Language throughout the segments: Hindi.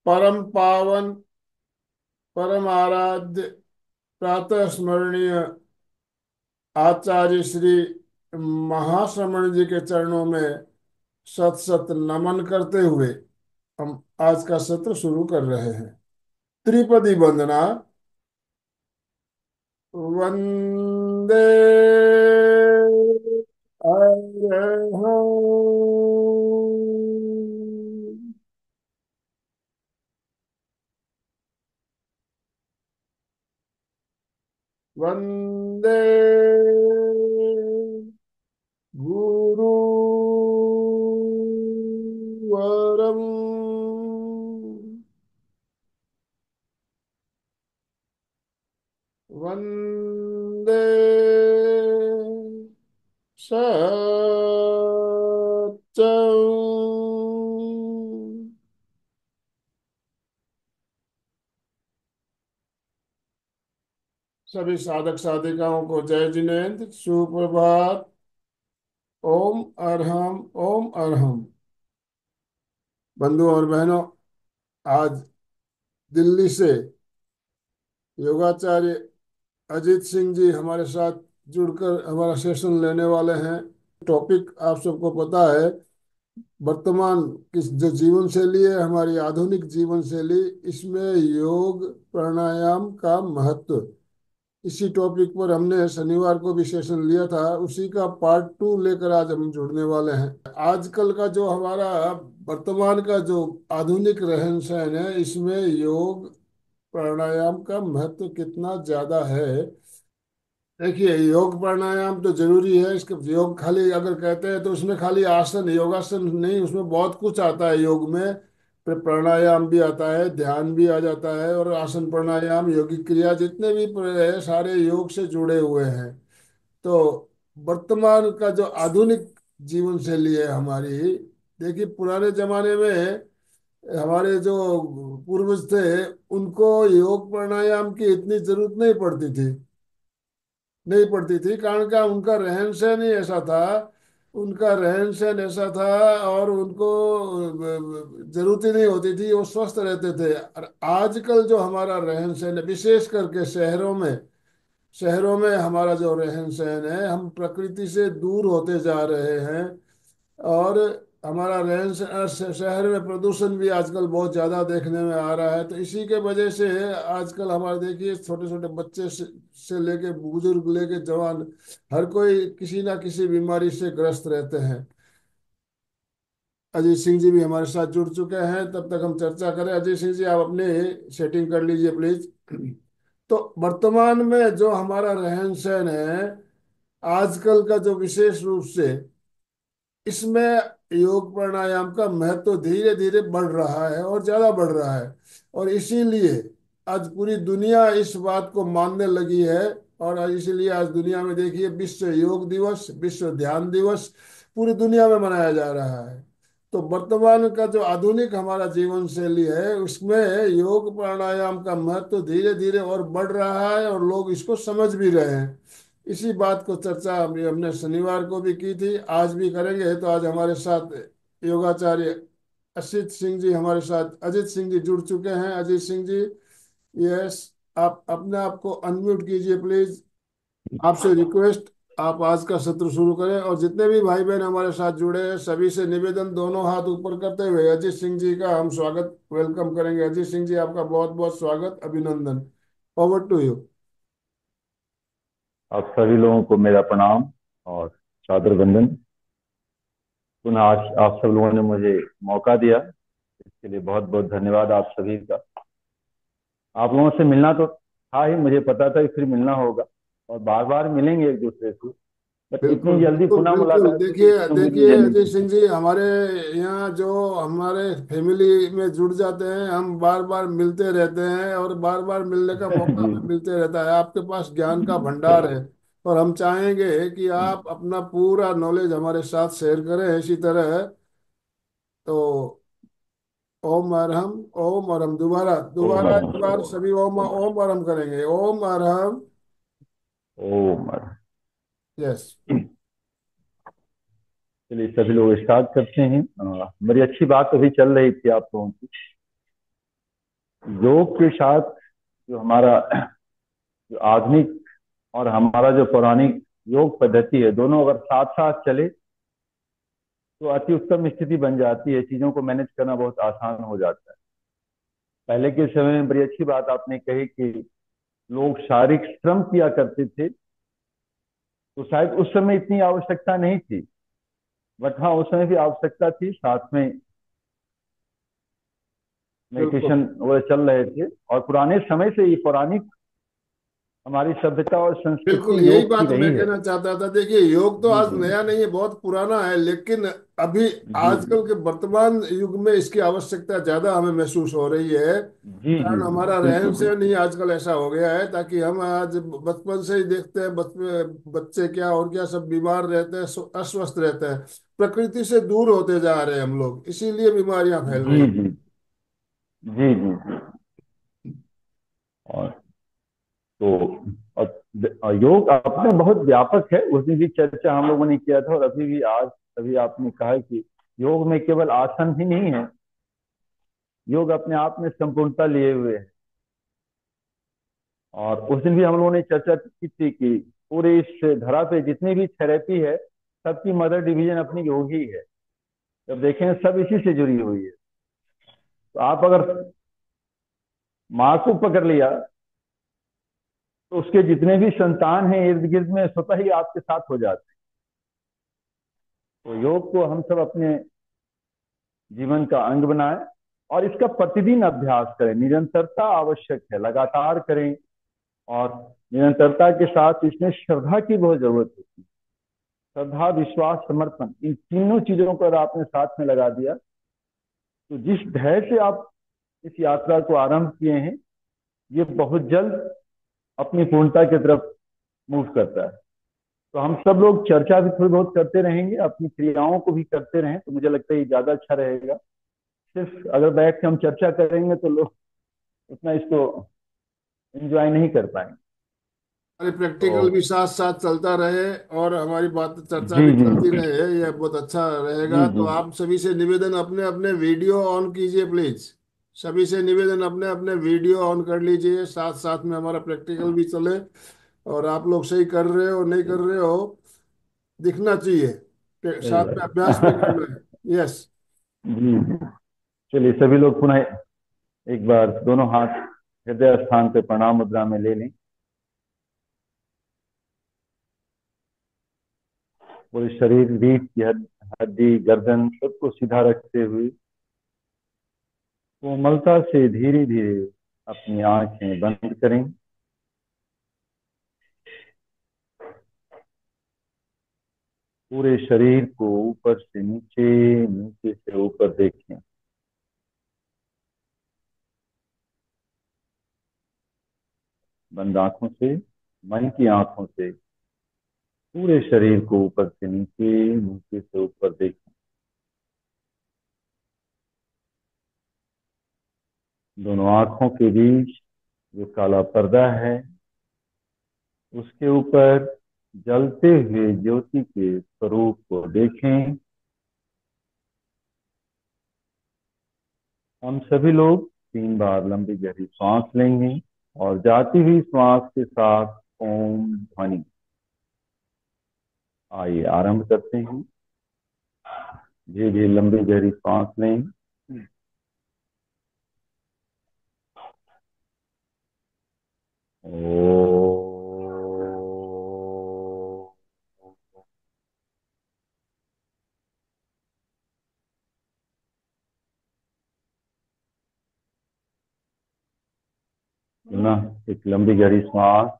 परम पावन परम आराध्य प्रातः स्मरणीय आचार्य श्री महाश्रमण जी के चरणों में शत शत नमन करते हुए हम आज का सत्र शुरू कर रहे हैं। त्रिपदी वंदना। वंदे अरहं। वंदे गुरुवरम्। वंदे सत्यम्। सभी साधक साधिकाओं को जय जिनेन्द्र, सुप्रभात। ओम अरहम, ओम अरहम। बंधुओं और बहनों, आज दिल्ली से योगाचार्य अजीत सिंह जी हमारे साथ जुड़कर हमारा सेशन लेने वाले हैं। टॉपिक आप सबको पता है, वर्तमान की जो जीवन शैली है, हमारी आधुनिक जीवन शैली, इसमें योग प्राणायाम का महत्व। इसी टॉपिक पर हमने शनिवार को भी सेशन लिया था, उसी का पार्ट 2 लेकर आज हम जुड़ने वाले हैं। आजकल का जो हमारा वर्तमान का जो आधुनिक रहन सहन है, इसमें योग प्राणायाम का महत्व कितना ज्यादा है। देखिए, योग प्राणायाम तो जरूरी है। इसके योग खाली अगर कहते हैं तो उसमें खाली आसन योगासन नहीं, उसमें बहुत कुछ आता है योग में। फिर प्राणायाम भी आता है, ध्यान भी आ जाता है, और आसन प्राणायाम योगिक क्रिया जितने भी है सारे योग से जुड़े हुए हैं। तो वर्तमान का जो आधुनिक जीवन शैली है हमारी, देखिए पुराने जमाने में हमारे जो पूर्वज थे, उनको योग प्राणायाम की इतनी जरूरत नहीं पड़ती थी। कारण का उनका रहन सहन ही ऐसा था। उनका रहन सहन ऐसा था, और उनको जरूरत ही नहीं होती थी, वो स्वस्थ रहते थे। और आजकल जो हमारा रहन सहन है, विशेष करके शहरों में हमारा जो रहन सहन है, हम प्रकृति से दूर होते जा रहे हैं। और हमारा रहन सहन, शहर में प्रदूषण भी आजकल बहुत ज्यादा देखने में आ रहा है। तो इसी के वजह से आजकल हमारे देखिए छोटे छोटे बच्चे से लेके बुजुर्ग लेके जवान, हर कोई किसी ना किसी बीमारी से ग्रस्त रहते हैं। अजीत सिंह जी भी हमारे साथ जुड़ चुके हैं, तब तक हम चर्चा करें। अजीत सिंह जी, आप अपनी सेटिंग कर लीजिए प्लीज। तो वर्तमान में जो हमारा रहन सहन है आजकल का, जो विशेष रूप से इसमें योग प्राणायाम का महत्व धीरे धीरे बढ़ रहा है और ज्यादा बढ़ रहा है। और इसीलिए आज पूरी दुनिया इस बात को मानने लगी है। और आज इसीलिए आज दुनिया में देखिए, विश्व योग दिवस, विश्व ध्यान दिवस पूरी दुनिया में मनाया जा रहा है। तो वर्तमान का जो आधुनिक हमारा जीवन शैली है, उसमें योग प्राणायाम का महत्व धीरे धीरे और बढ़ रहा है, और लोग इसको समझ भी रहे हैं। इसी बात को चर्चा हमने शनिवार को भी की थी, आज भी करेंगे। तो आज हमारे साथ योगाचार्य असित सिंह जी, हमारे साथ अजीत सिंह जी जुड़ चुके हैं। अजीत सिंह जी, यस, आप अपने आप को अनम्यूट कीजिए प्लीज। आपसे रिक्वेस्ट, आप आज का सत्र शुरू करें। और जितने भी भाई बहन हमारे साथ जुड़े हैं, सभी से निवेदन, दोनों हाथ ऊपर करते हुए अजीत सिंह जी का हम स्वागत, वेलकम करेंगे। अजीत सिंह जी, आपका बहुत बहुत स्वागत, अभिनंदन। Over to you. आप सभी लोगों को मेरा प्रणाम और सादर वंदन। पुनः आज आप सब लोगों ने मुझे मौका दिया, इसके लिए बहुत बहुत धन्यवाद आप सभी का। आप लोगों से मिलना तो था ही, मुझे पता था कि फिर मिलना होगा और बार बार मिलेंगे एक दूसरे से। बट बिल्कुल इतनी जल्दी बिल्कुल पुनः बिल्कुल। मुलाकात होगी देखिए इसकी उम्मीद देखिए मुझे नहीं अजय थी। सिंह जी, हमारे यहाँ जो हमारे फैमिली में जुड़ जाते हैं, हम बार बार मिलते रहते हैं, और बार बार मिलने का मौका जी। हमें मिलते रहता है। आपके पास ज्ञान का भंडार है, और हम चाहेंगे कि आप अपना पूरा नॉलेज हमारे साथ शेयर करें इसी तरह। तो ओम अरहम, ओम अरहम, दोबारा ओम दोबारा इस बार सभी ओम ओम ओम अरहम करेंगे। ओम अरहम। ओम। यस। चलिए सभी लोग स्टार्ट करते हैं। बड़ी अच्छी बात अभी चल रही थी आप लोगों की। योग के साथ जो हमारा जो आधुनिक और हमारा जो पौराणिक योग पद्धति है, दोनों अगर साथ साथ चले तो अति उत्तम स्थिति बन जाती है। चीजों को मैनेज करना बहुत आसान हो जाता है। पहले के समय में बड़ी अच्छी बात आपने कही कि लोग शारीरिक श्रम किया करते थे, तो शायद उस समय इतनी आवश्यकता नहीं थी। बट हाँ, उस समय भी आवश्यकता थी, साथ में बिल्कुल मेडिटेशन वगैरह चल रहे थे। और पुराने समय से ये पौराणिक हमारी सभ्यता और बिल्कुल, संस्कृति यही योग की बात मैं रही है। कहना चाहता था। देखिए, योग तो जी आज जी नया नहीं है, बहुत पुराना है, लेकिन अभी जी आजकल के वर्तमान युग में इसकी आवश्यकता ज्यादा हमें महसूस हो रही है। जी जी कारण जी, हमारा रहन बिल्कुल सहन ही बिल्कुल। आजकल ऐसा हो गया है, ताकि हम आज बचपन से ही देखते हैं, बच्चे क्या और क्या सब बीमार रहते हैं, अस्वस्थ रहते हैं। प्रकृति से दूर होते जा रहे हैं हम लोग, इसीलिए बीमारियां फैल जी रही हैं। जी जी जी जी। और तो और योग अपने बहुत व्यापक है, उस दिन भी चर्चा हम लोगों ने किया था, और अभी भी आज अभी आपने कहा कि योग में केवल आसन ही नहीं है, योग अपने आप में संपूर्णता लिए हुए है। और उस दिन भी हम लोगों ने चर्चा की थी कि पूरे इस धरा पे जितनी भी थेरेपी है, सबकी मदर डिवीजन अपनी योग ही है। जब देखें सब इसी से जुड़ी हुई है। तो आप अगर माँ को पकड़ लिया तो उसके जितने भी संतान हैं इर्द गिर्द में, स्वतः ही आपके साथ हो जाते हैं। तो योग को हम सब अपने जीवन का अंग बनाएं और इसका प्रतिदिन अभ्यास करें। निरंतरता आवश्यक है, लगातार करें। और निरंतरता के साथ इसमें श्रद्धा की बहुत जरूरत होती है। श्रद्धा, विश्वास, समर्पण, इन तीनों चीजों को अगर आपने साथ में लगा दिया तो जिस ध्येय से आप इस यात्रा को आरंभ किए हैं, ये बहुत जल्द अपनी पूर्णता की तरफ मूव करता है। तो हम सब लोग चर्चा भी थोड़ी बहुत करते रहेंगे, अपनी क्रियाओं को भी करते रहें, तो मुझे लगता है ये ज्यादा अच्छा रहेगा। सिर्फ अगर बैठ के हम चर्चा करेंगे तो लोग उतना इसको एंजॉय नहीं कर पाएंगे। हमारी तो प्रैक्टिकल भी साथ साथ चलता रहे और हमारी बात चर्चा जी भी जी चलती रहे, यह बहुत अच्छा रहेगा। जी तो जी आप सभी से निवेदन, अपने अपने वीडियो ऑन कीजिए प्लीज। सभी से निवेदन, अपने अपने वीडियो ऑन कर लीजिए, साथ साथ में हमारा प्रैक्टिकल भी चले। और आप लोग सही कर रहे हो नहीं कर रहे हो, दिखना चाहिए कि सही साथ में बात अभ्यास भी करना है। है। यस। जी जी। चलिए सभी लोग पुनः एक बार दोनों हाथ हृदय स्थान पे प्रणाम मुद्रा में ले लें। पूरे शरीर, रीढ़ की हड्डी, गर्दन सबको सीधा रखते हुए कोमलता से धीरे धीरे अपनी आंखें बंद करें। पूरे शरीर को ऊपर से नीचे, नीचे से ऊपर देखें। बंद आंखों से, मन की आंखों से पूरे शरीर को ऊपर से नीचे, नीचे से ऊपर देखें। दोनों आंखों के बीच जो काला पर्दा है, उसके ऊपर जलते हुए ज्योति के स्वरूप को देखें। हम सभी लोग 3 बार लंबी गहरी सांस लेंगे और जाती हुई सांस के साथ ओम ध्वनि। आइए आरंभ करते हैं। धीरे धीरे लंबी गहरी सांस लें। पुनः एक लंबी गहरी सांस।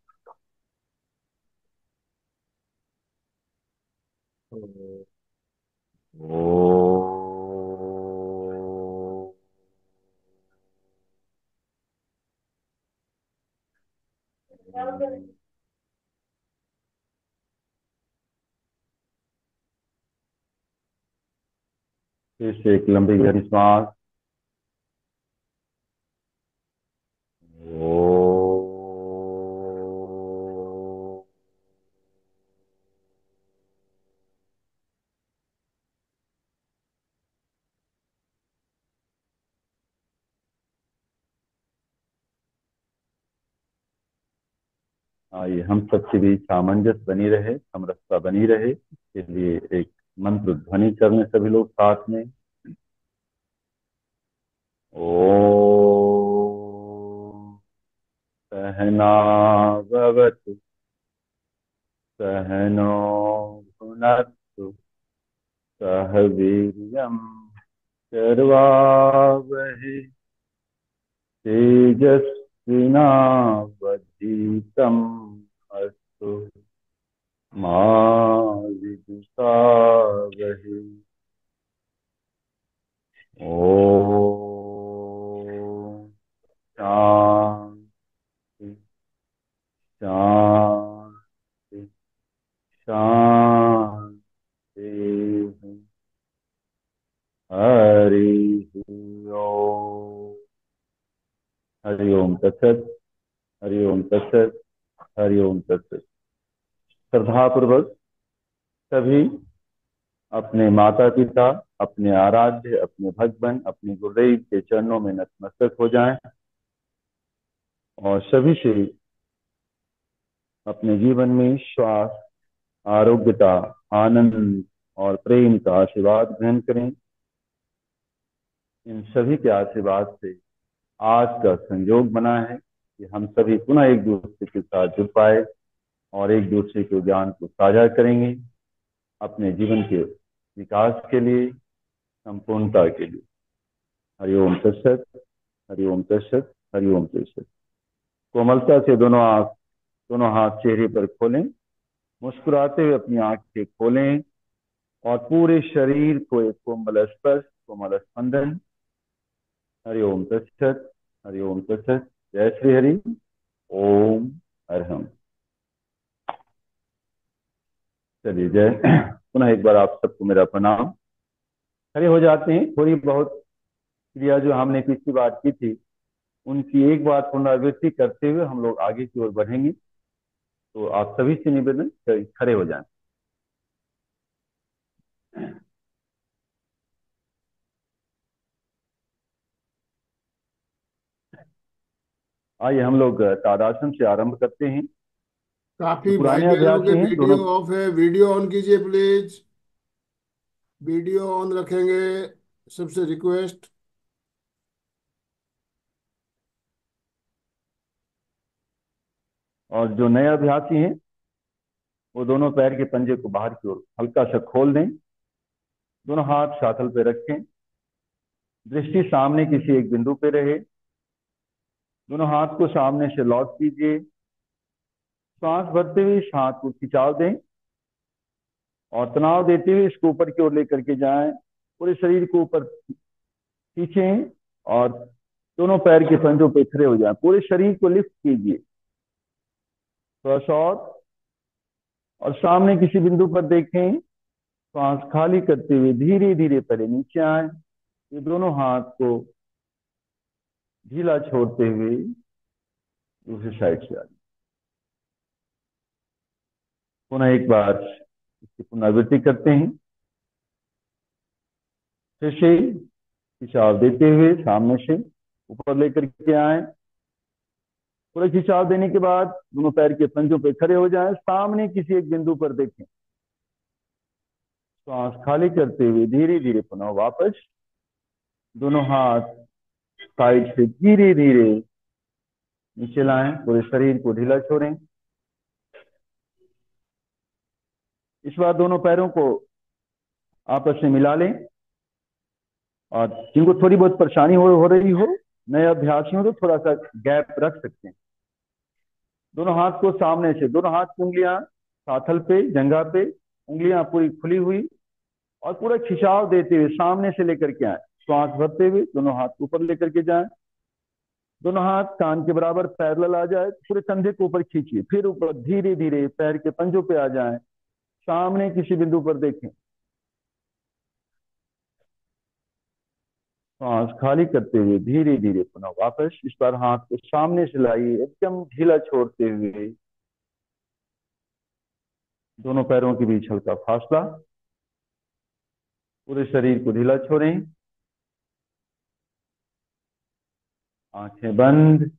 फिर से एक लंबी गहरी सांस। आइए हम सबके बीच सामंजस्य बनी रहे, समरसता बनी रहे, इसके लिए एक मंत्र ध्वनि करने सभी लोग साथ में। ओम सहना भवतु, सहनो भुनक्तु, सह वीर्यं कर्वावहै, तेजस्विनावधीतम् अस्तु मा विद्विषावहै। ओम शांति, शांति, शांति। हरि ओम। हरि ओम तत्सत। हरि ओम तत्सत। हरि ओम तत्सत। श्रद्धापूर्वक सभी अपने माता पिता, अपने आराध्य, अपने भगवान, अपने गुरुदेव के चरणों में नतमस्तक हो जाएं और सभी से अपने जीवन में श्वास, आरोग्यता, आनंद और प्रेम का आशीर्वाद ग्रहण करें। इन सभी के आशीर्वाद से आज का संयोग बना है कि हम सभी पुनः एक दूसरे के साथ जुड़ पाए और एक दूसरे के ज्ञान को साझा करेंगे अपने जीवन के विकास के लिए, संपूर्णता के लिए। हरिओम तत्सत। हरिओम तत्सत। हरिओम तत्सत। कोमलता से दोनों हाथ चेहरे पर खोलें, मुस्कुराते हुए अपनी आंखें खोलें और पूरे शरीर को एक कोमल स्पर्श, कोमल स्पंदन। हरिओम तत्सत। हरिओम तत्सत। जय श्री हरि। ओम अरहम। चलिए जय। पुनः एक बार आप सबको मेरा प्रणाम। खड़े हो जाते हैं। थोड़ी बहुत क्रिया जो हमने पिछली बार की थी उनकी एक बार पुनरावृत्ति करते हुए हम लोग आगे की ओर बढ़ेंगे। तो आप सभी से निवेदन, खड़े हो जाएं। आइए हम लोग तादासन से आरंभ करते हैं। जो काफी भाई पुराने बहनों के अभ्यासी हैं दोनों, वीडियो ऑफ है, वीडियो ऑन कीजिए प्लीज। वीडियो ऑन रखेंगे, सबसे रिक्वेस्ट। और जो नए अभ्यासी हैं वो दोनों पैर के पंजे को बाहर की ओर हल्का सा खोल दें, दोनों हाथ शातल पे रखें, दृष्टि सामने किसी एक बिंदु पे रहे, दोनों हाथ को सामने से लॉक कीजिए, सांस भरते हुए इस हाथ को खिंचाव दें और तनाव देते हुए इसको ऊपर की ओर लेकर के जाएं, पूरे शरीर को ऊपर खींचें और दोनों पैर के पंजों पे खड़े हो जाएं, पूरे शरीर को लिफ्ट कीजिए थोड़ा सा और सामने किसी बिंदु पर देखें, सांस खाली करते हुए धीरे धीरे पहले नीचे आए, ये दोनों हाथ को ढीला छोड़ते हुए दूसरी साइड से आ जाए। पुनः एक बार इसकी पुनरावृत्ति करते हैं। फिर से खिंचाव देते हुए सामने से ऊपर लेकर के आए, पूरा खिंचाव देने के बाद दोनों पैर के पंजों पे खड़े हो जाएं, सामने किसी एक बिंदु पर देखें, सांस खाली करते हुए धीरे धीरे पुनः वापस, दोनों हाथ साइड से धीरे धीरे नीचे लाएं, पूरे शरीर को ढीला छोड़ें। इस बार दोनों पैरों को आपस में मिला लें और जिनको थोड़ी बहुत परेशानी हो रही हो, नए अभ्यासी हो तो थोड़ा सा गैप रख सकते हैं। दोनों हाथ को सामने से, दोनों हाथ की उंगलियां साथल पे, जंघा पे, उंगलियां पूरी खुली हुई और पूरा खिंचाव देते हुए सामने से लेकर के आए, श्वास भरते हुए दोनों हाथ ऊपर लेकर के जाएं, दोनों हाथ कान के बराबर पैरेलल आ जाए, पूरे कंधे को ऊपर खींचिए, फिर ऊपर धीरे धीरे पैर के पंजों पे आ जाएं, सामने किसी बिंदु पर देखें, सांस खाली करते हुए धीरे धीरे पुनः वापस, इस बार हाथ को सामने से लाइए, एकदम ढीला छोड़ते हुए, दोनों पैरों के बीच हल्का फासला, पूरे शरीर को ढीला छोड़ें, आंखें बंद।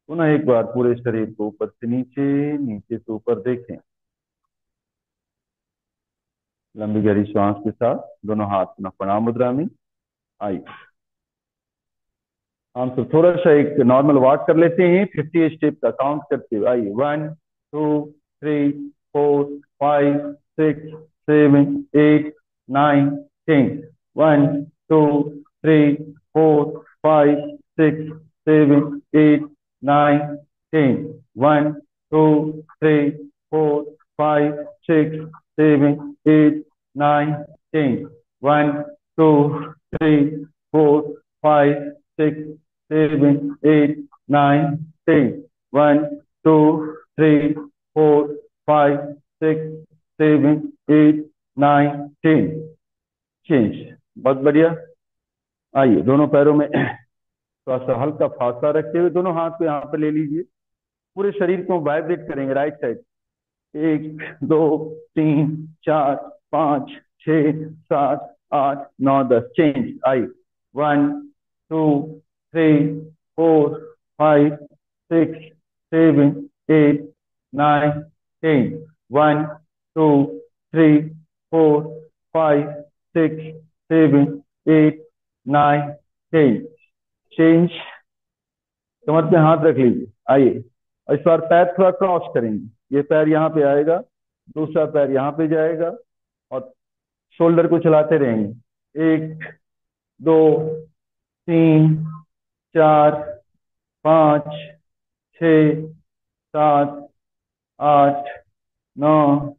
पुनः एक बार पूरे शरीर को ऊपर से नीचे, नीचे से ऊपर देखें। लंबी गहरी श्वास के साथ दोनों हाथ पुनः प्रणाम मुद्रा में। आइए हम सब थोड़ा सा एक नॉर्मल वॉक कर लेते हैं, 50 स्टेप का काउंट करते हुए। आइए 1 2 3 4 5 6 7 8 9 10। 1 2 3 4 5 6 7 8 9 10। 1 2 3 4 5 6 7 8 9 10। 1 2 3 4 5 6 7 8 9 10। 1 2 3 4 5 6 7 8 9 10। चेंज। बहुत बढ़िया। आइए दोनों पैरों में थोड़ा सा हल्का फासला रखते हुए दोनों हाथ को यहाँ पर ले लीजिए। पूरे शरीर को वाइब्रेट करेंगे राइट साइड। 1 2 3 4 5 6 7 8 9 10। चेंज। आइए 1 2 3 4 5 6 7 8 9 10। 1 2 3 4 5 6 7 8 9 10। चेंज। कमर पे हाथ रख लीजिए। आइए और इस बार पैर थोड़ा क्रॉस करेंगे। ये पैर यहाँ पे आएगा, दूसरा पैर यहाँ पे जाएगा और शोल्डर को चलाते रहेंगे। 1 2 3 4 5 6 7 8 9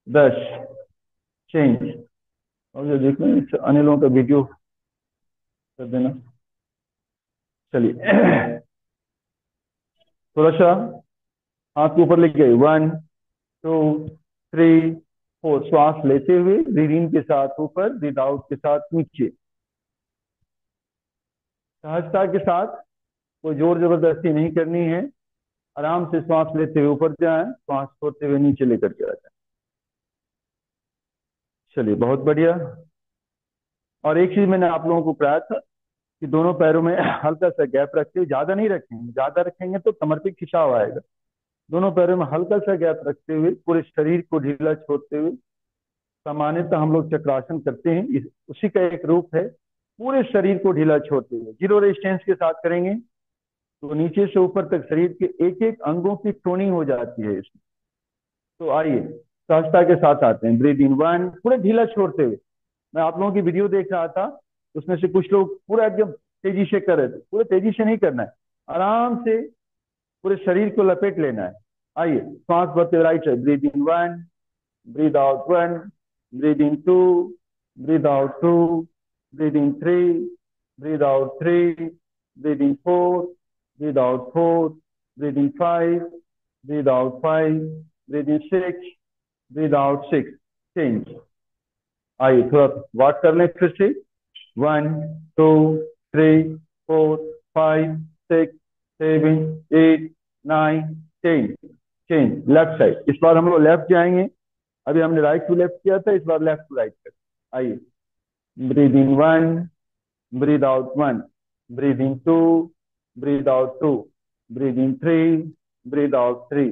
10। चेंज। और जो देखना है, इस अनिलों का वीडियो कर देना। चलिए थोड़ा सा हाथ के ऊपर लेके 1 2 3 4। श्वास लेते हुए ब्रीद इन के साथ ऊपर, ब्रीद आउट के साथ नीचे। सहजता के साथ, कोई जोर जबरदस्ती नहीं करनी है। आराम से श्वास लेते हुए ऊपर जाएं, श्वास छोड़ते हुए नीचे लेकर के आ जाए। चलिए बहुत बढ़िया। और एक चीज मैंने आप लोगों को बताया था कि दोनों पैरों में हल्का सा गैप रखते हुए, ज्यादा नहीं रखेंगे, ज्यादा रखेंगे तो कमर पे खिंचाव आएगा। दोनों पैरों में हल्का सा गैप रखते हुए पूरे शरीर को ढीला छोड़ते हुए, सामान्यतः हम लोग चक्रासन करते हैं, उसी का एक रूप है। पूरे शरीर को ढीला छोड़ते हुए जीरो रेजिस्टेंस के साथ करेंगे तो नीचे से ऊपर तक शरीर के एक एक अंगों की टोनिंग हो जाती है इसमें। तो आइए सहजता के साथ आते हैं। ब्रीद इन 1, पूरे ढीला छोड़ते हुए। मैं आप लोगों की वीडियो देख रहा था, उसमें से कुछ लोग पूरा एकदम तेजी से कर रहे थे। पूरे तेजी से नहीं करना है, आराम से पूरे शरीर को लपेट लेना है। आइए सांस भरते हुए right side. Breathe in 1, breathe out 1, breathe in 2, breathe out 2, breathe in 3, breathe out 3, breathe in 4, breathe out 4, breathe in 5, breathe out 5, breathe in 6, breathe out 6। Change. आइए थोड़ा वॉक कर लें फिर से। 1 2 3 4 5 6 7 8 9 10। चेंज। Left side. इस बार हम लोग लेफ्ट जाएंगे। अभी हमने राइट टू लेफ्ट किया था, इस बार लेफ्ट टू राइट कर। आइए breathe in 1, breathe out 1, breathe in 2, breathe out 2, breathe in 3, breathe out 3,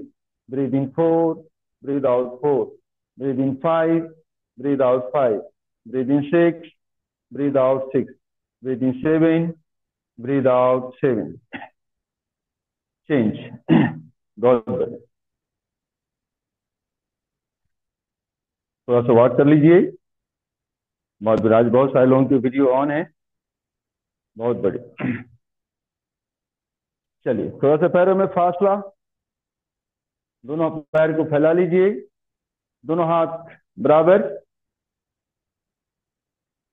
breathe in 4, breathe out 4, breathe in 5, breathe out 5, breathe in 6, breathe out 6, breathe in 7, breathe out 7। Change। बहुत बढ़िया। थोड़ा सा वॉक कर लीजिए। बहुत बढ़िया। आज बहुत सारे लोगों की वीडियो ऑन है। बहुत बढ़िया। चलिए थोड़ा सा पैरों में फासला। दोनों पैर को फैला लीजिए, दोनों हाथ बराबर।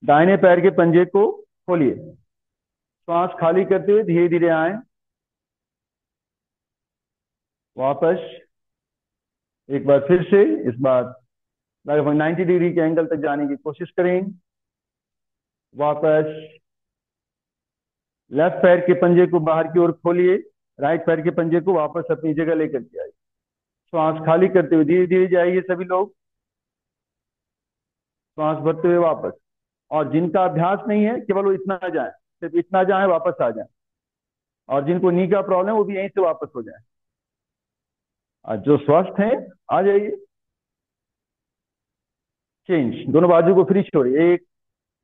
दाहिने पैर के पंजे को खोलिए। श्वास खाली करते हुए धीरे धीरे आए वापस। एक बार फिर से, इस बार लगभग 90 डिग्री के एंगल तक जाने की कोशिश करें। वापस लेफ्ट पैर के पंजे को बाहर की ओर खोलिए, राइट पैर के पंजे को वापस अपनी जगह लेकर के आइए। श्वास खाली करते हुए धीरे धीरे जाइए सभी लोग। श्वास भरते हुए वापस। और जिनका अभ्यास नहीं है, केवल वो इतना जाए, सिर्फ इतना जाए, वापस आ जाए। और जिनको नी का प्रॉब्लम वो भी यहीं से वापस हो जाए। और जो स्वस्थ हैं आ जाइए। चेंज, दोनों बाजू को फ्री छोड़िए। 1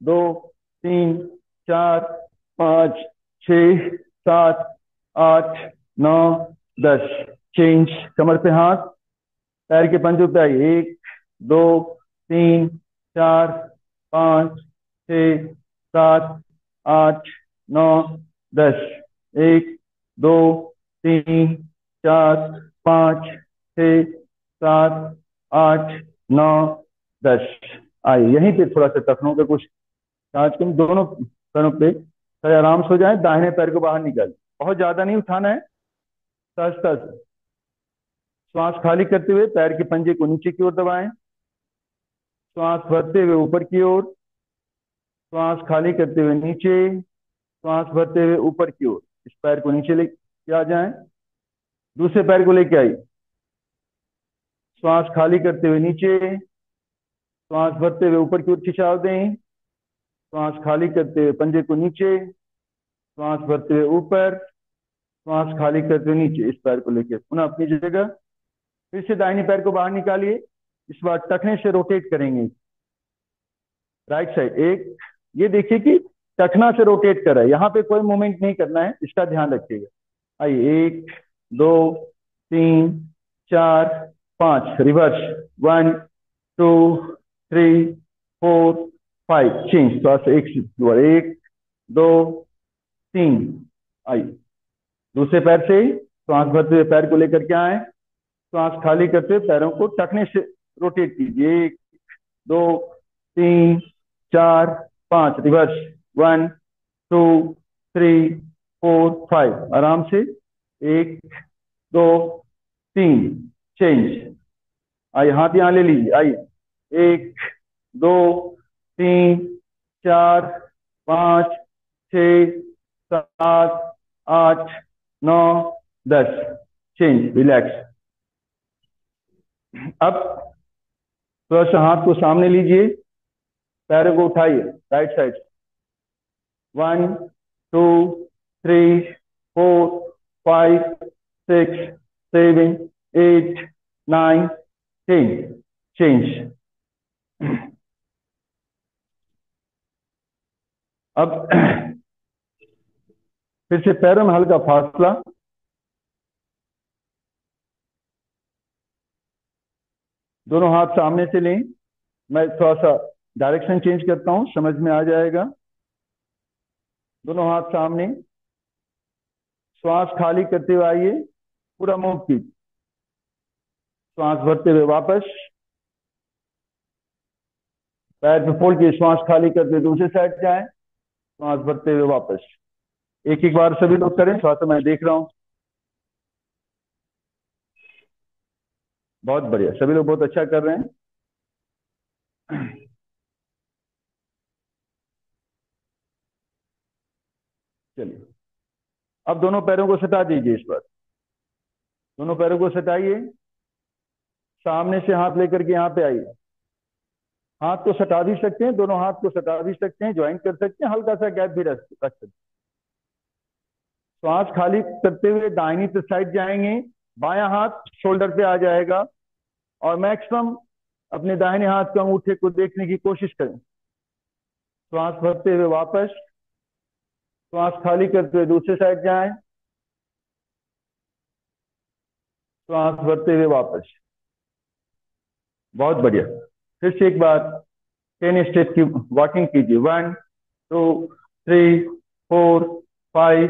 2 3 4 5 6 7 8 9 10। चेंज, कमर पे हाथ, पैर के पंजों पे आइए। 1 2 3 4 5 6 7 8 9 10। 1 2 3 4 5 6 7 8 9 10। आइए यहीं पे थोड़ा सा टखनों पे कुछ आज तुम दोनों पैरों पे थोड़े आराम से हो जाए। दाहिने पैर को बाहर निकाल, बहुत ज्यादा नहीं उठाना है। तस तस, श्वास खाली करते हुए पैर के पंजे को नीचे की ओर दबाएं। श्वास भरते हुए ऊपर की ओर, श्वास खाली करते हुए नीचे, श्वास भरते हुए ऊपर की ओर। इस पैर को नीचे लेके आ जाएं। दूसरे पैर को लेके आइए। श्वास खाली करते हुए नीचे, श्वास भरते हुए ऊपर की ओर खिंचाव दें। श्वास खाली करते हुए पंजे को नीचे, श्वास भरते हुए ऊपर, श्वास खाली करते हुए नीचे। इस पैर को लेके पुनः अपनी जगह। फिर से दाहिने पैर को बाहर निकालिए। इस बार टखने से रोटेट करेंगे राइट साइड। एक, ये देखिए कि टखना से रोटेट कर रहा है, यहाँ पे कोई मूवमेंट नहीं करना है, इसका ध्यान रखिएगा। आइए 1 2 3 4 5, रिवर्स। 1 2 3 4 5। चेंज, थोड़ा सा एक 1 2 3। आइए दूसरे पैर से श्वास भरते हुए पैर को लेकर के आए। श्वास खाली करते हुए पैरों को टखने से रोटेट कीजिए। 1 2 3 4 5, रिवर्स। 1 2 3 4 5। आराम से 1 2 3। चेंज, आइए हाथ यहाँ ले लीजिए। आइए 1 2 3 4 5 6 7 8 9 10। Change, relax. अब थोड़ा सा हाथ को सामने लीजिए, पैरों को उठाइए राइट साइड। 1 2 3 4 5 6 7 8 9 10। चेंज। अब फिर से पैरों में हल्का फासला। दोनों हाथ सामने से लें। मैं थोड़ा सा डायरेक्शन चेंज करता हूं, समझ में आ जाएगा। दोनों हाथ सामने, श्वास खाली करते हुए आइए, पूरा मूव कीजिए। श्वास भरते हुए वापस, पैर पे फोल्ड कीजिए। श्वास खाली करते हुए दूसरे साइड जाए, श्वास भरते हुए वापस। एक एक बार सभी लोग करें, थोड़ा सा मैं देख रहा हूँ। बहुत बढ़िया, सभी लोग बहुत अच्छा कर रहे हैं। चलिए अब दोनों पैरों को सटा दीजिए। इस बार दोनों पैरों को सटाइए, सामने से हाथ लेकर के यहाँ पे आइए। हाथ को सटा भी सकते हैं, दोनों हाथ को सटा भी सकते हैं, ज्वाइंट कर सकते हैं, हल्का सा गैप भी रख सकते हैं। श्वास खाली करते हुए दाहिनी साइड जाएंगे, बायां हाथ शोल्डर पे आ जाएगा और मैक्सिमम अपने दाहिने हाथ के अंगूठे को देखने की कोशिश करें। श्वास भरते हुए वापस, श्वास खाली करते हुए दूसरे साइड जाएं, श्वास भरते हुए वापस। बहुत बढ़िया। फिर से एक बार 10 स्टेप की वॉकिंग कीजिए। 1 2 3 4 5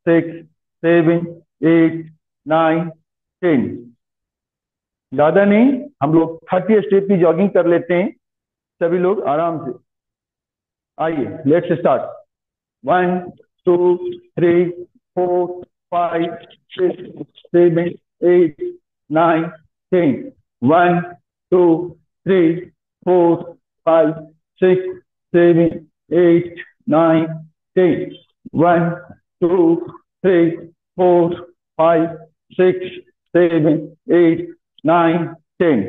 6 7 8 9 10। ज्यादा नहीं, हम लोग 30 स्टेप की जॉगिंग कर लेते हैं सभी लोग आराम से। आइए लेट्स स्टार्ट। 1 2 3 4 5 6 7 8 9 10। 1 2 3 4 5 6 7 8 9 10। 1 2 3 4 5 6 7 8 9 10।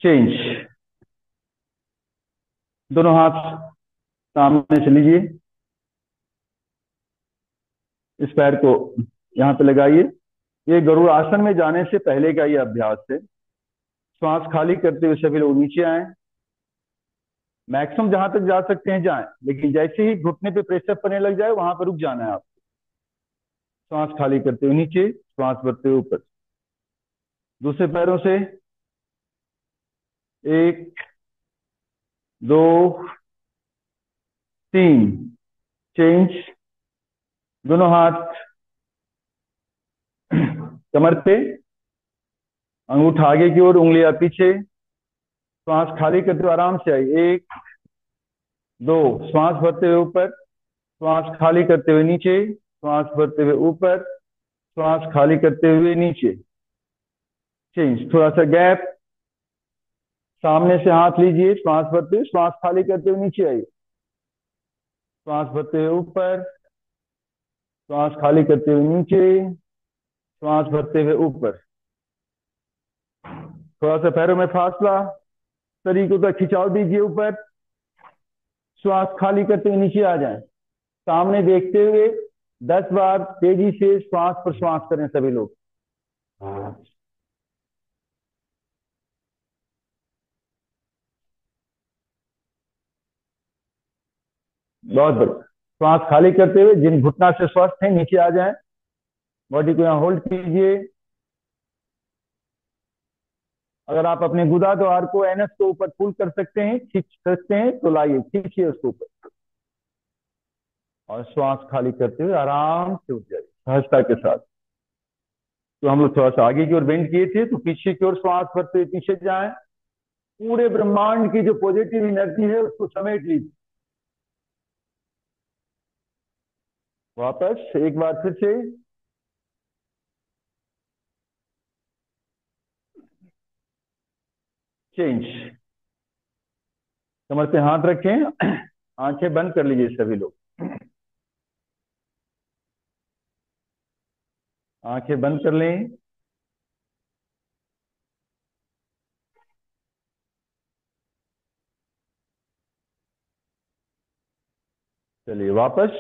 चेंज, दोनों हाथ सामने से लीजिए। इस पैर को यहाँ पे लगाइए। ये गरुड़ आसन में जाने से पहले का ये अभ्यास है। श्वास खाली करते हुए सभी लोग नीचे आए। मैक्सिमम जहां तक जा सकते हैं जाएं, लेकिन जैसे ही घुटने पे प्रेशर पड़ने लग जाए वहां पर रुक जाना है आप। श्वास खाली करते हुए नीचे, श्वास भरते हुए ऊपर। दूसरे पैरों से, एक, दो, तीन, चेंज। दोनों हाथ कमर पे, अंगूठा आगे की ओर, उंगलियां पीछे। श्वास खाली करते हुए आराम से आइए। एक, दो, श्वास भरते हुए ऊपर, श्वास खाली करते हुए नीचे, श्वास भरते हुए ऊपर, श्वास खाली करते हुए नीचे। चेंज, थोड़ा सा गैप। सामने से हाथ लीजिए, श्वास भरते हुए, श्वास खाली करते हुए नीचे आइए। श्वास भरते हुए ऊपर, श्वास खाली करते हुए नीचे, श्वास भरते हुए ऊपर। थोड़ा सा पैरों में फासला, शरीर को खिंचाव दीजिए ऊपर। श्वास खाली करते हुए नीचे आ जाएं। सामने देखते हुए 10 बार तेजी से श्वास प्रश्वास करें सभी लोग। बहुत बढ़िया। श्वास खाली करते हुए जिन घुटना से स्वस्थ हैं नीचे आ जाएं। बॉडी को यहाँ होल्ड कीजिए। अगर आप अपने गुदा द्वार को, एनएस को ऊपर पुल कर सकते हैं, खींच सकते हैं तो लाइए, खींचिए उसको ऊपर। और श्वास खाली करते हुए आराम से उठ जाइए सहजता के साथ। तो हम लोग थोड़ा सा आगे की ओर बेंड किए थे, तो पीछे की ओर श्वास भरते हुए पीछे जाएं। पूरे ब्रह्मांड की जो पॉजिटिव एनर्जी है उसको समेट लीजिए। वापस एक बार फिर से। चेंज। कमर पे हाथ रखें, आंखें बंद कर लीजिए सभी लोग। आंखें बंद कर लें। चलिए वापस।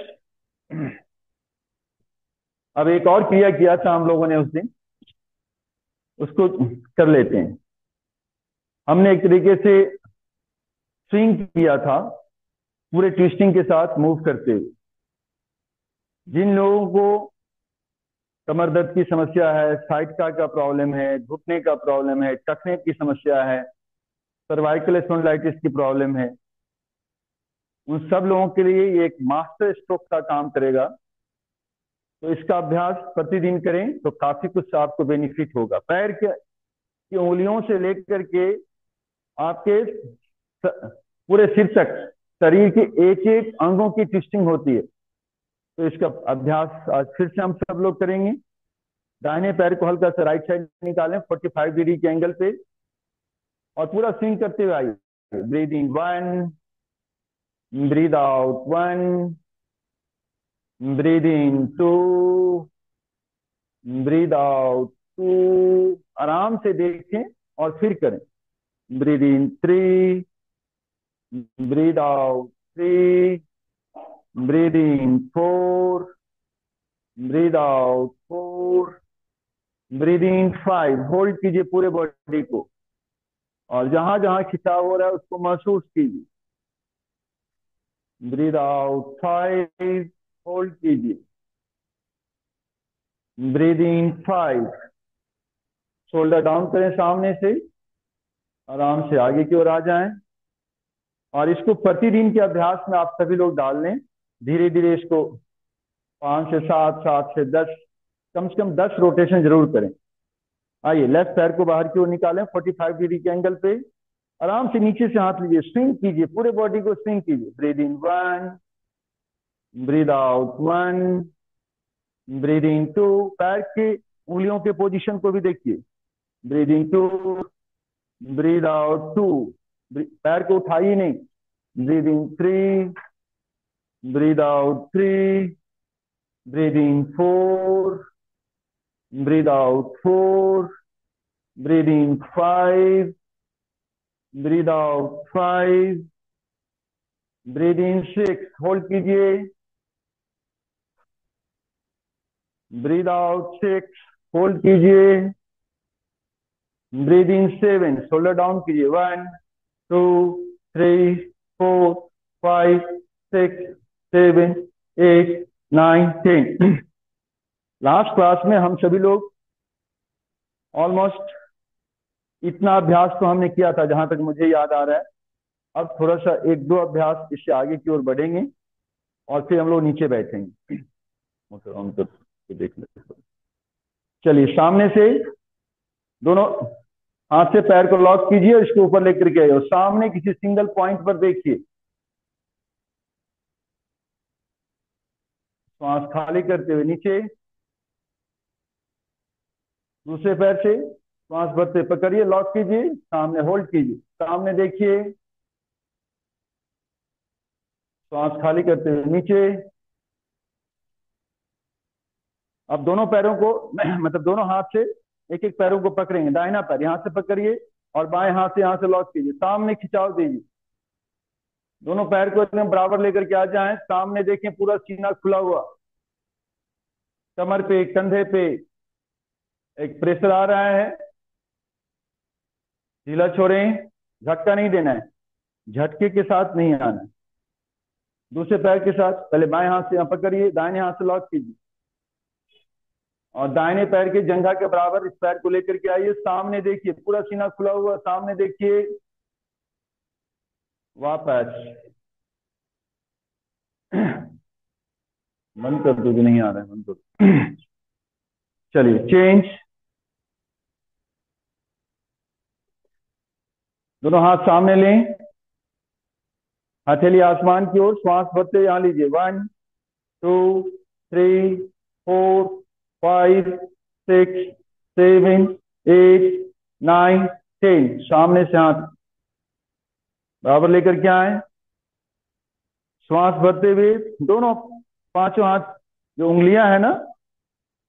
अब एक और क्रिया किया था हम लोगों ने उस दिन, उसको कर लेते हैं। हमने एक तरीके से स्विंग किया था, पूरे ट्विस्टिंग के साथ मूव करते हुए। जिन लोगों को कमर दर्द की समस्या है, साइटिका का प्रॉब्लम है, घुटने का प्रॉब्लम है, टखने की समस्या है, सर्वाइकल स्पॉन्डिलाइटिस की प्रॉब्लम है, उन सब लोगों के लिए ये एक मास्टर स्ट्रोक का काम करेगा। तो इसका अभ्यास प्रतिदिन करें तो काफी कुछ आपको बेनिफिट होगा। पैर के की उंगलियों से लेकर के आपके पूरे सिर तक शरीर के एक एक अंगों की ट्विस्टिंग होती है। तो इसका अभ्यास आज फिर से हम सब लोग करेंगे। दाहिने पैर को हल्का सा राइट साइड निकालें 45 डिग्री के एंगल पे, और पूरा स्विंग करते हुए आइए। Breathe in 1, breathe out 1, breathe in 2, breathe out 2। आराम से देखें और फिर करें। Breathe in 3, breathe out 3, breathe in 4, breathe out 4, breathe in 5। Hold कीजिए पूरे बॉडी को, और जहां जहां खिंचाव हो रहा है उसको महसूस कीजिए। ब्रीद आउट 5, होल्ड कीजिए। Breathe in 5। शोल्डर डाउन करें सामने से, आराम से आगे की ओर आ जाएं। और इसको प्रतिदिन के अभ्यास में आप सभी लोग डाल लें। धीरे धीरे इसको 5 से 7, 7 से 10, कम से कम 10 रोटेशन जरूर करें। आइए, लेफ्ट पैर को बाहर की ओर निकालें 45 डिग्री के एंगल पे। आराम से नीचे से हाथ लीजिए, स्विंग कीजिए, पूरे बॉडी को स्विंग कीजिए। Breathe in 1, breathe out 1, breathe in 2। पैर की उंगलियों के पोजीशन को भी देखिए। Breathe in 2, breathe out 2। पैर को उठाइए नहीं। Breathe in 3, breathe out 3, breathe in 4, breathe out 4, breathe in 5, breathe out 5, breathe in 6। Hold कीजिए। ब्रीद आउट 6, होल्ड कीजिए। ब्रीद इन 7, शोल्डर डाउन कीजिए। 1 2 3 4 5 6 7 8 9 10। लास्ट क्लास में हम सभी लोग ऑलमोस्ट इतना अभ्यास तो हमने किया था जहां तक मुझे याद आ रहा है। अब थोड़ा सा एक दो अभ्यास इससे आगे की ओर बढ़ेंगे और फिर हम लोग नीचे बैठेंगे। मोटर ऑन कर के देख लेते। चलिए, सामने से दोनों हाथ से पैर को लॉक कीजिए और इसको ऊपर लेकर के आइए और सामने किसी सिंगल पॉइंट पर देखिए। श्वास खाली करते हुए नीचे, दूसरे पैर से श्वास भरते पकड़िए, लॉक कीजिए, सामने होल्ड कीजिए, सामने देखिए, श्वास खाली करते हुए नीचे। अब दोनों पैरों को मतलब दोनों हाथ से एक एक पैरों को पकड़ेंगे। दाहिना पैर यहां से पकड़िए और बाएं हाथ से यहां से लॉक कीजिए, सामने खिंचाव दीजिए। दोनों पैर को एकदम बराबर लेकर के आ जाएं, सामने देखें, पूरा सीना खुला हुआ, कमर पे कंधे पे एक प्रेशर आ रहा है, ढीला छोड़ें, झटका नहीं देना है, झटके के साथ नहीं आना है। दूसरे पैर के साथ पहले बाएं हाथ से यहां पकड़िए, दाहिने हाथ से लॉक कीजिए और दाहिने पैर के जंघा के बराबर इस पैर को लेकर के आइए, सामने देखिए, पूरा सीना खुला हुआ, सामने देखिए, वापस। बंद कर दो, नहीं आ रहा है, बंद कर। चलिए, चेंज। दोनों हाथ सामने लें, हथेली आसमान की ओर, श्वास भरते यहां लीजिए। 1 2 3 4 5 6 7 8 9 10। सामने से हाथ बराबर लेकर के आए, श्वास भरते हुए दोनों पांचों हाथ, जो उंगलियां है ना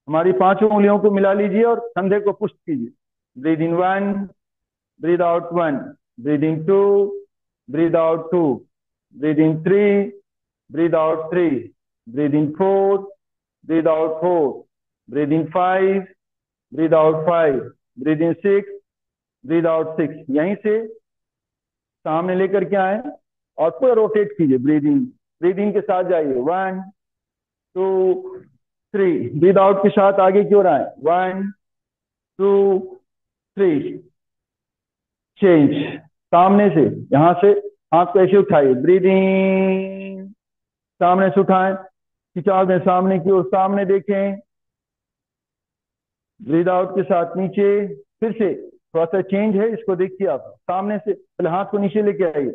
हमारी, पांचों उंगलियों को मिला लीजिए और कंधे को पुश कीजिए। Breathe in 1, breathe out 1, breathe in 2, breathe out 2, breathe in 3, breathe out 3, breathe in 4, breathe out 4, breathe in 5, breathe out 5, breathe in 6, breathe out 6। यहीं से सामने लेकर के आए और पूरा रोटेट कीजिए। ब्रीदिंग के साथ जाइए। 1 2 3, ब्रीद आउट के साथ आगे की ओर आए। 1 2 3, चेंज। सामने से यहां से हाथ को ऐसे उठाइए, ब्रीदिंग, सामने से उठाएं, खिंचाव दें सामने की ओर, सामने देखें, ब्रीद आउट के साथ नीचे। फिर से थोड़ा सा चेंज है, इसको देखिए आप। सामने से पहले हाथ को नीचे लेके आइए,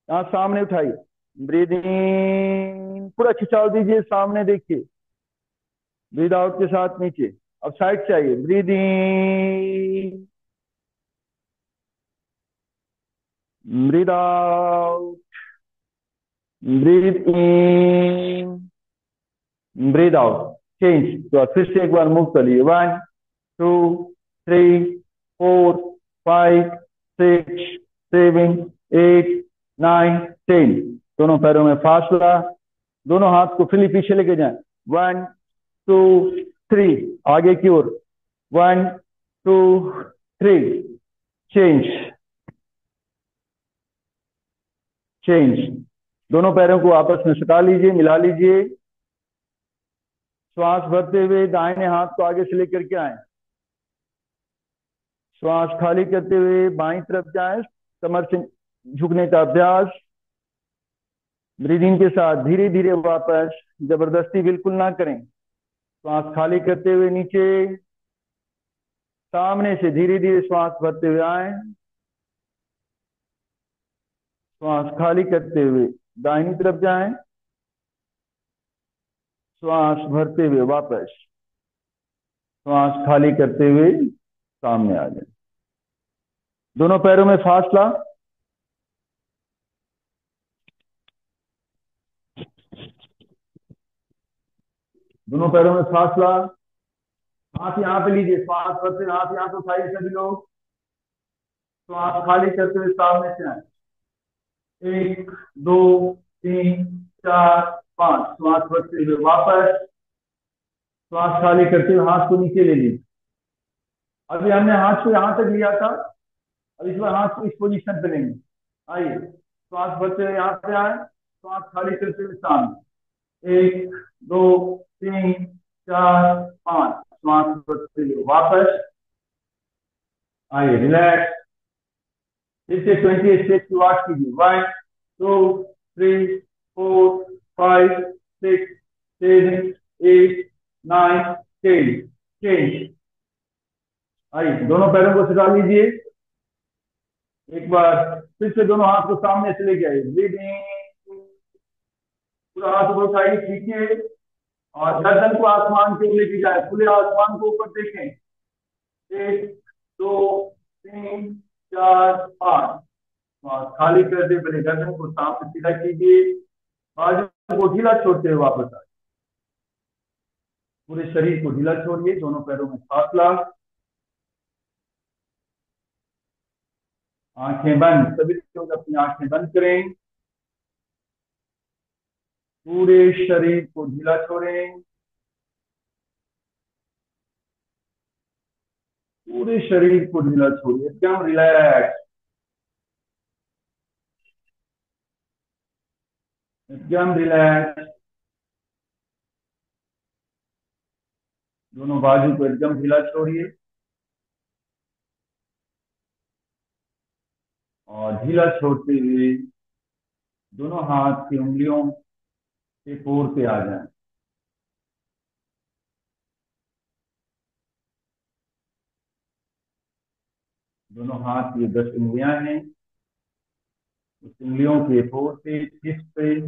यहाँ सामने उठाइए, ब्रीदिंग, पूरा खिंचाव दीजिए, सामने देखिए, ब्रीद आउट के साथ नीचे। अब साइड से आइए, breathing, breathe out, breathe in, breathe out, change. तो फिर से एक बार मूव कर लिए। 1 2 3 4 5 6 7 8 9 10। दोनों पैरों में फासला, दोनों हाथ को फिर पीछे लेके जाएं। 1 2 3, आगे की ओर। 1 2 3, चेंज, चेंज। दोनों पैरों को आपस में सटा लीजिए, मिला लीजिए। श्वास भरते हुए दाहिने हाथ को आगे से लेकर के आए, श्वास खाली करते हुए बाईं तरफ जाएं, कमर से झुकने का अभ्यास। ब्रीदिंग के साथ धीरे धीरे वापस, जबरदस्ती बिल्कुल ना करें। श्वास खाली करते हुए नीचे, सामने से धीरे धीरे श्वास भरते हुए आए, श्वास खाली करते हुए दाहिनी तरफ जाएं, श्वास भरते हुए वापस, श्वास खाली करते हुए सामने आ जाए। दोनों पैरों में फासला, दोनों पैरों में फासला। हाथ यहाँ पे लीजिए, श्वास भरते हुए हाथ यहाँ पे उठाइए सभी लोग, श्वास खाली करते हुए सामने से आए। 1 2 3 4 5, श्वास भरते हुए वापस, श्वास खाली करते हुए हाथ को नीचे ले लीजिए। अभी हमने हाथ को यहां तक लिया था, अब इस बार हाथ को इस पोजीशन पे लेंगे। आइए, श्वास भरते हुए यहाँ पे आए, श्वास खाली करते हुए सामने, 1 2 3 4 5, श्वास भरते हुए वापस। आइए, रिलैक्स। फिर से 20 स्टेप की वॉच कीजिए। 1 2 3 4 5 6 7 8 9 10। चेंज। आइए, दोनों पैरों को सिखा लीजिए। एक बार फिर से दोनों हाथ को सामने से लेके आइए, ब्रीदिंग। पूरा हाथ ऊपर उठाइए, खींचिए और गर्दन को आसमान की ओर लेके जाए, खुले आसमान को ऊपर देखें। 1 2 3 4 5, खाली कर दे, पहले गर्दन को सामने सीधा कीजिए, बाजू को ढीला छोड़ते हुए वापस आए। पूरे शरीर को ढीला छोड़िए, दोनों पैरों में सांस ला। आंखें बंद, सभी लोग अपनी आंखें बंद करें। पूरे शरीर को ढीला छोड़ें, पूरे शरीर को ढीला छोड़िए, एकदम रिलैक्स, एकदम रिलैक्स। दोनों बाजू को एकदम ढीला छोड़िए और ढीला छोड़ते हुए दोनों हाथ की उंगलियों के कोर पे आ जाए। दोनों हाथ की 10 उंगलियां हैं, उस उंगलियों के कोर पे, टिप पे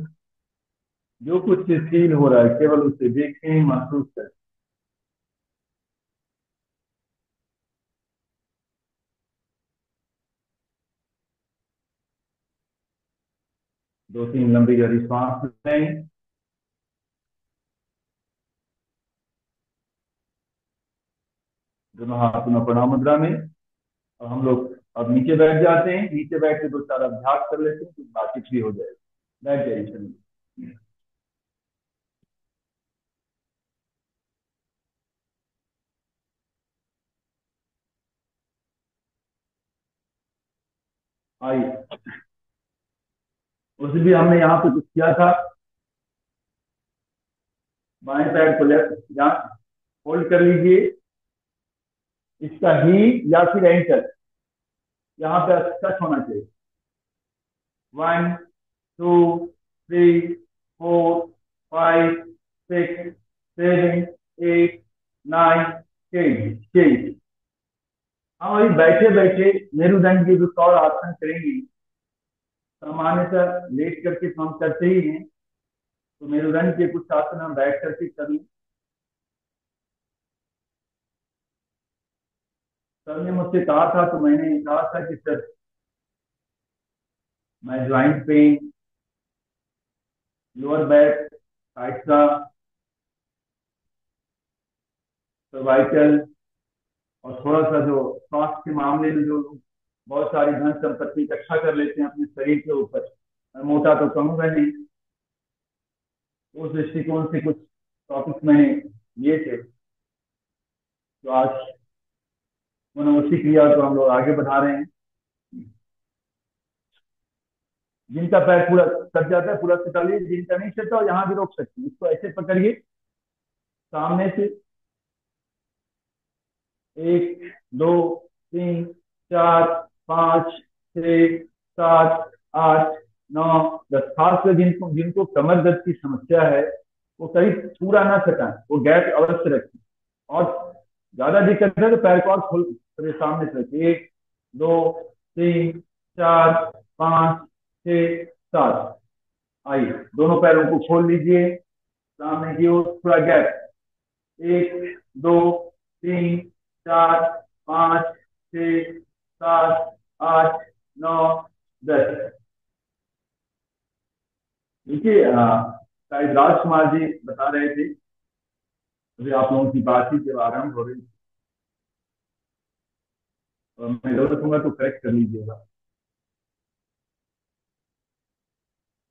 जो कुछ फील हो रहा है केवल उसे देखें, महसूस करें। 2 3 लंबी गहरी सांस लें। दोनों हाथ में प्रणाम मुद्रा में। अब हम लोग अब नीचे बैठ जाते हैं, नीचे बैठ के 2 4 अभ्यास कर लेते हैं, कुछ बातचीत भी हो जाएगी। बैठ जाइए, चलिए। आइए, उस भी हमने यहाँ पे कुछ किया था। बाएं पैर को लेफ्ट यहाँ होल्ड कर लीजिए, इसका ही या फिर एंकर यहाँ पे टच होना चाहिए। 1 2 3 4 5 6 7 8 9 10। हम अभी बैठे बैठे मेरुदंड के कुछ और आसन करेंगे। सामान्यतः लेट करके तो हम करते ही हैं, तो मेरुदंड के कुछ आसन हम बैठ करके कर लें। सर ने मुझसे कहा था, तो मैंने कहा था कि सर, मैं ज्वाइंट पेन, लोअर बैक, साइट्रा, सर्वाइकल और थोड़ा सा जो स्वास्थ्य के मामले में जो बहुत सारी धन संपत्ति इकट्ठा कर लेते हैं अपने शरीर के ऊपर, मैं मोटा तो कहूंगा नहीं, उस दृष्टिकोण से कुछ टॉपिक्स मैंने लिए थे। तो आज मैंने उसी क्रिया को हम लोग आगे बढ़ा रहे हैं। जिनका पैर पूरा कट जाता है पूरा सिखा लीजिए, जिनका नहीं चलता यहाँ भी रोक सकते हैं। इसको ऐसे पकड़िए सामने से, 1 2 3 4 5 6 7 8 9 10। खासकर जिनको जिनको कमर दर्द की समस्या है, वो कहीं पूरा ना सकाएं, वो गैप अवश्य रखें। और ज्यादा दिक्कत है तो पैर को और खोल सामने से रखिए। 1 2 3 4 5 6 7। आइए, दोनों पैरों को खोल लीजिए सामने की ओर, थोड़ा गैप। 1 2 3 4 5 6 7 8 9 10। देखिए, शायद राजकुमार जी बता रहे थे, अभी आप लोगों की बातचीत जब आरंभ हो रही थी, और मैं गलत होगा तो करेक्ट कर लीजिएगा।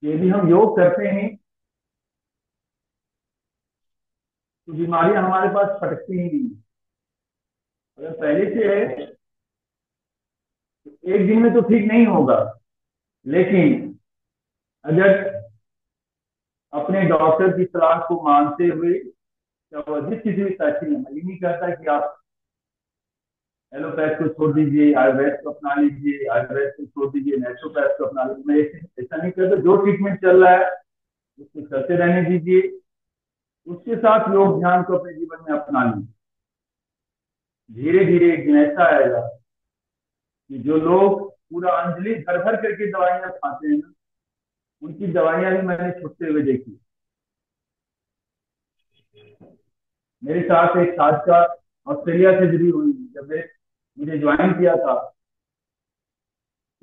यदि हम योग करते हैं तो बीमारियां हमारे पास फटकती ही नहीं। अगर पहले से है तो एक दिन में तो ठीक नहीं होगा, लेकिन अगर अपने डॉक्टर की सलाह को मानते हुए, जिस किसी भी फैक्ट्री में, मैं ये नहीं कहता कि आप एलोपैथ को छोड़ दीजिए, आयुर्वेद को अपना लीजिए, आयुर्वेद को छोड़ दीजिए, नेचुरोपैथ को अपना लीजिए, मैं ऐसा नहीं कहता। जो ट्रीटमेंट चल रहा है उसको चलते रहने दीजिए, उसके साथ योग ध्यान को अपने जीवन में अपना लीजिए। धीरे धीरे एक दिन ऐसा आएगा कि जो लोग पूरा अंजलि भर भर करके दवाइयां खाते हैं ना, उनकी दवाइयां भी मैंने छुटते हुए देखी। मेरे साथ एक साधका ऑस्ट्रेलिया से जुड़ी हुई, जब मुझे ज्वाइन किया था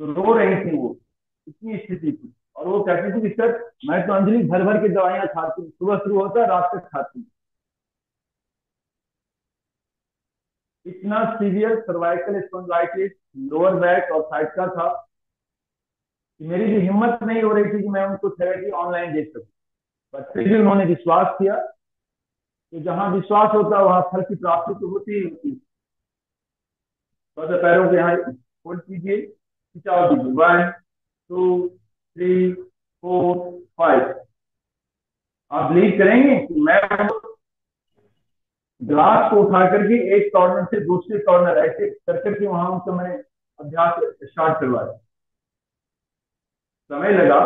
तो रो रही थी वो, इतनी स्थिति थी। और वो कहती थी कि सर, मैं तो अंजलि भर भर के दवाइयां खाती हूँ, सुबह शुरू होता है, रात तक खाती हूँ। इतना severe cervical spondylitis, lower back और साइड का था कि मेरी भी हिम्मत नहीं हो रही थी कि मैं उनको थेरेपी ऑनलाइन देख सकूं। पर फिर भी उन्होंने विश्वास किया। तो जहां विश्वास होता है वहां फल की प्राप्ति तो होती ही होती है। तो पैरों को यहाँ होल्ड कीजिए, खिंचाव दीजिए, 1 2 3 4 5। आप बिलीव करेंगे कि मैं ग्लास को उठा करके एक कॉर्नर से दूसरे कॉर्नर ऐसे कर करके वहां उनको मैंने अभ्यास स्टार्ट करवाया। समय लगा,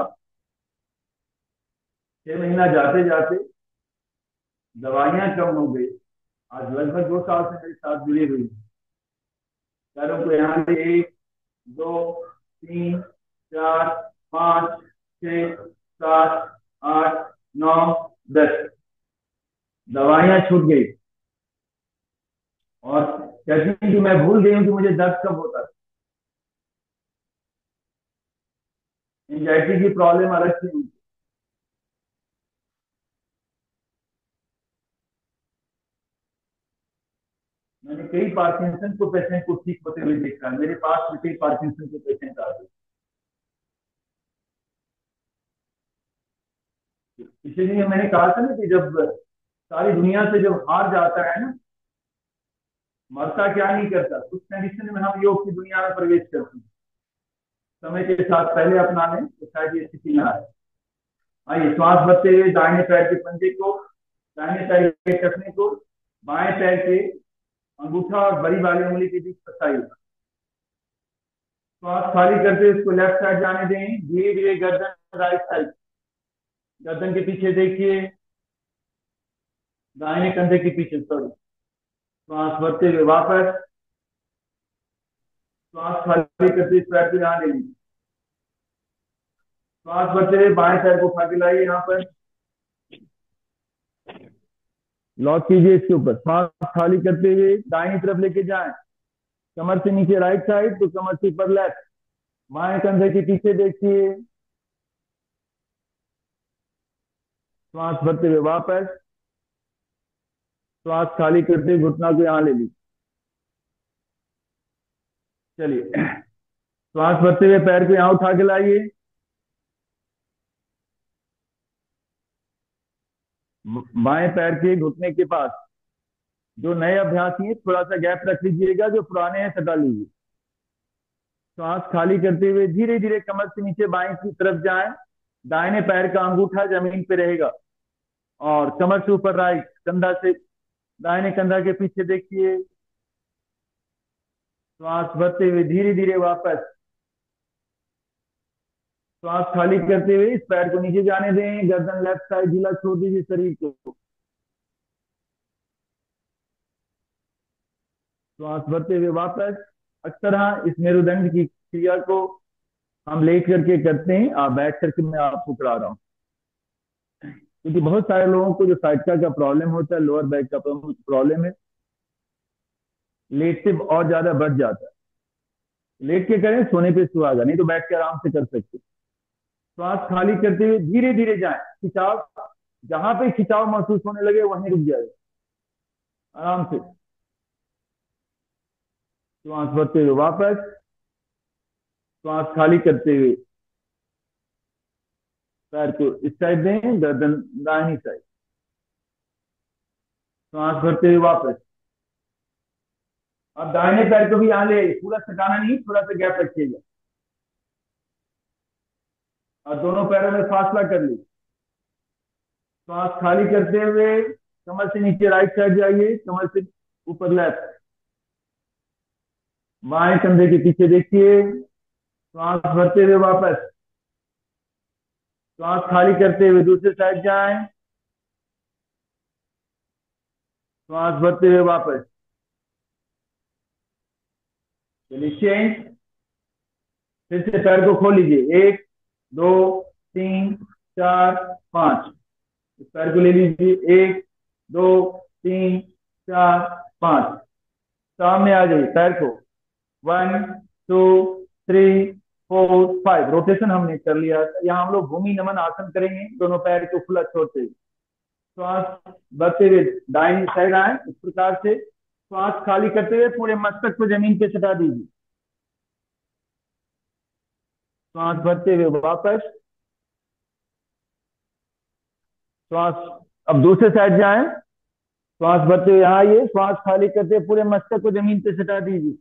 6 महीना जाते जाते दवाइयां कम हो गई। आज लगभग 2 साल से मेरे साथ जुड़ी हुई है। पैरों को यहाँ से 1 2 3 4 5 6 7 8 9 10 दवाइयां छूट गई। और कहती हैं कि मैं भूल गई हूँ कि मुझे दर्द कब होता था। एंजाइटी की प्रॉब्लम अलग थी। मैंने कई पार्किंसन को पेशेंट को ठीक होते हुए देखा है। मेरे पास में कई पार्किंसन के पेशेंट आते हैं। इसीलिए मैंने कहा था ना कि जब सारी दुनिया से जब हार जाता है ना, मरता क्या नहीं करता, उस कंडीशन में हम योग की दुनिया में प्रवेश करते हैं। समय के साथ पहले अपना लें तो शायद ये स्थिति ना आए। आइए, श्वास भरते हुए दाहिने पैर के पंजे को, दाहिने पैर के टखने को बाएं पैर के अंगूठा और बड़ी वाली उंगली के बीच फंसाइए। श्वास खाली करते हुए इसको लेफ्ट साइड जाने दें। धीरे धीरे गर्दन राइट साइड, गर्दन के पीछे देखिए, दाहिने कंधे के पीछे, सॉरी। श्वास भरते हुए वापस, श्वास खाली करते इस पैर को यहाँ ले लीजिए। श्वास भरते हुए बाएं पैर को उठा के लाइए, यहाँ पर लॉक कीजिए इसके ऊपर। श्वास खाली करते हुए दाहिनी तरफ लेके जाएं, कमर से नीचे राइट साइड तो कमर से ऊपर लेफ्ट। बाएं कंधे के पीछे देखिए, श्वास भरते हुए वापस, श्वास खाली करते हुए घुटना को यहाँ ले लीजिए। चलिए, श्वास भरते हुए पैर को यहाँ उठा के लाइए। बाएं पैर के घुटने के पास, जो नए अभ्यासी हैं थोड़ा सा गैप रख लीजिएगा, जो पुराने हैं हटा लीजिए। श्वास खाली करते हुए धीरे धीरे कमर से नीचे बाएं की तरफ जाएं। दाहिने पैर का अंगूठा जमीन पे रहेगा और कमर से ऊपर राइट, कंधा से दाहिने कंधा के पीछे देखिए। श्वास भरते हुए धीरे धीरे वापस, श्वास खाली करते हुए इस पैर को नीचे जाने दें। गर्दन लेफ्ट साइड ढीला छोड़ दीजिए शरीर को। श्वास भरते हुए वापस। अक्सर हाँ, इस मेरुदंड की क्रिया को हम लेट करके करते हैं, आप बैठ करके मैं आपको करा रहा हूँ। क्योंकि बहुत सारे लोगों को जो साइटिका का प्रॉब्लम होता है, लोअर बैक का प्रॉब्लम है, लेट से और ज्यादा बढ़ जाता है। लेट के करें, सोने पे सुहागा, नहीं तो बैठ के आराम से कर सकते। श्वास खाली करते हुए धीरे धीरे जाएं। खिंचाव, जहां पे खिंचाव महसूस होने लगे वहीं रुक जाए आराम से। श्वास भरते हुए वापस, श्वास खाली करते हुए पैर को इस साइड दें, गर्दन दाहिनी साइड। श्वास भरते हुए वापस। अब दाहिने पैर को भी यहाँ ले आइए, पूरा सटाना नहीं, थोड़ा सा गैप रखिएगा। और दोनों पैरों में फासला कर ली। श्वास खाली करते हुए कमर से नीचे राइट साइड जाइए, कमर से ऊपर लेफ्ट। बाएं कंधे के पीछे देखिए। श्वास भरते हुए वापस। श्वास खाली करते हुए दूसरे साइड जाएं। श्वास भरते हुए वापस। चलिए चेंज। फिर से पैर को खोल लीजिए, 1 2 3 4 5। इस पैर को ले लीजिए, 1 2 3 4 5। सामने आ जाइए, पैर को 1 2 3 4 5। रोटेशन हमने कर लिया। यहाँ हम लोग भूमि नमन आसन करेंगे, दोनों पैर को खुला छोड़ते हुए। श्वास बढ़ते हुए दाहिनी साइड आए, इस प्रकार से श्वास खाली करते हुए पूरे मस्तक को जमीन पे सटा दीजिए। श्वास भरते हुए वापस। श्वास अब दूसरे साइड जाएं। श्वास भरते हुए यहाँ आइए, श्वास खाली करते हुए पूरे मस्तक को जमीन पे सटा दीजिए,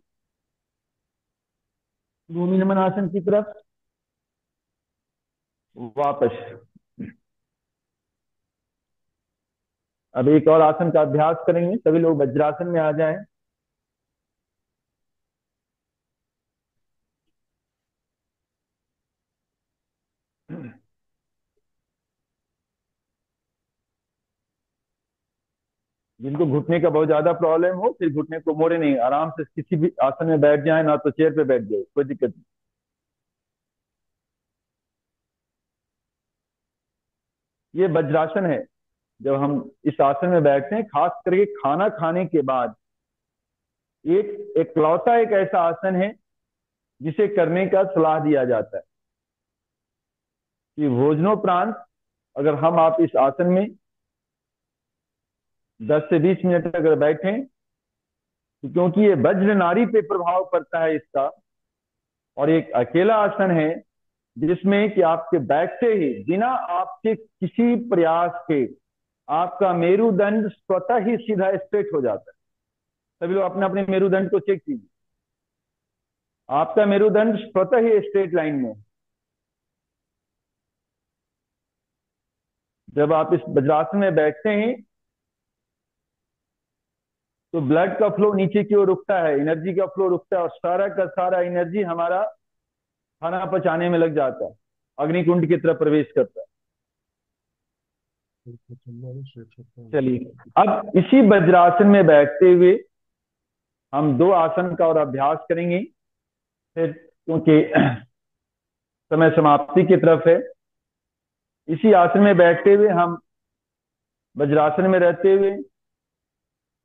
भूमि नमन आसन की तरफ वापस। अब एक और आसन का अभ्यास करेंगे, सभी लोग वज्रासन में आ जाएं। जिनको घुटने का बहुत ज्यादा प्रॉब्लम हो, फिर घुटने को मोड़े नहीं, आराम से किसी भी आसन में बैठ जाए, ना तो चेयर पे बैठ जाए, कोई दिक्कत नहीं। ये वज्रासन है। जब हम इस आसन में बैठते हैं, खास करके खाना खाने के बाद, एक एकलौता एक ऐसा आसन है जिसे करने का सलाह दिया जाता है कि भोजनोपरांत अगर हम आप इस आसन में 10 से 20 मिनट अगर बैठें, तो क्योंकि ये वज्र नाड़ी पे प्रभाव पड़ता है इसका, और एक अकेला आसन है जिसमें कि आपके बैठते ही बिना आपके किसी प्रयास के आपका मेरुदंड स्वतः ही सीधा स्ट्रेट हो जाता है। सभी लोग अपने अपने मेरुदंड को चेक कीजिए। आपका मेरुदंड स्वतः ही स्ट्रेट लाइन में। जब आप इस वज्रासन में बैठते हैं तो ब्लड का फ्लो नीचे की ओर रुकता है, एनर्जी का फ्लो रुकता है, और सारा का सारा एनर्जी हमारा खाना पचाने में लग जाता है, अग्निकुंड की तरफ प्रवेश करता है। चलिए, अब इसी वज्रासन में बैठते हुए हम 2 आसन का और अभ्यास करेंगे, फिर क्योंकि समय समाप्ति की तरफ है। इसी आसन में बैठते हुए हम वज्रासन में रहते हुए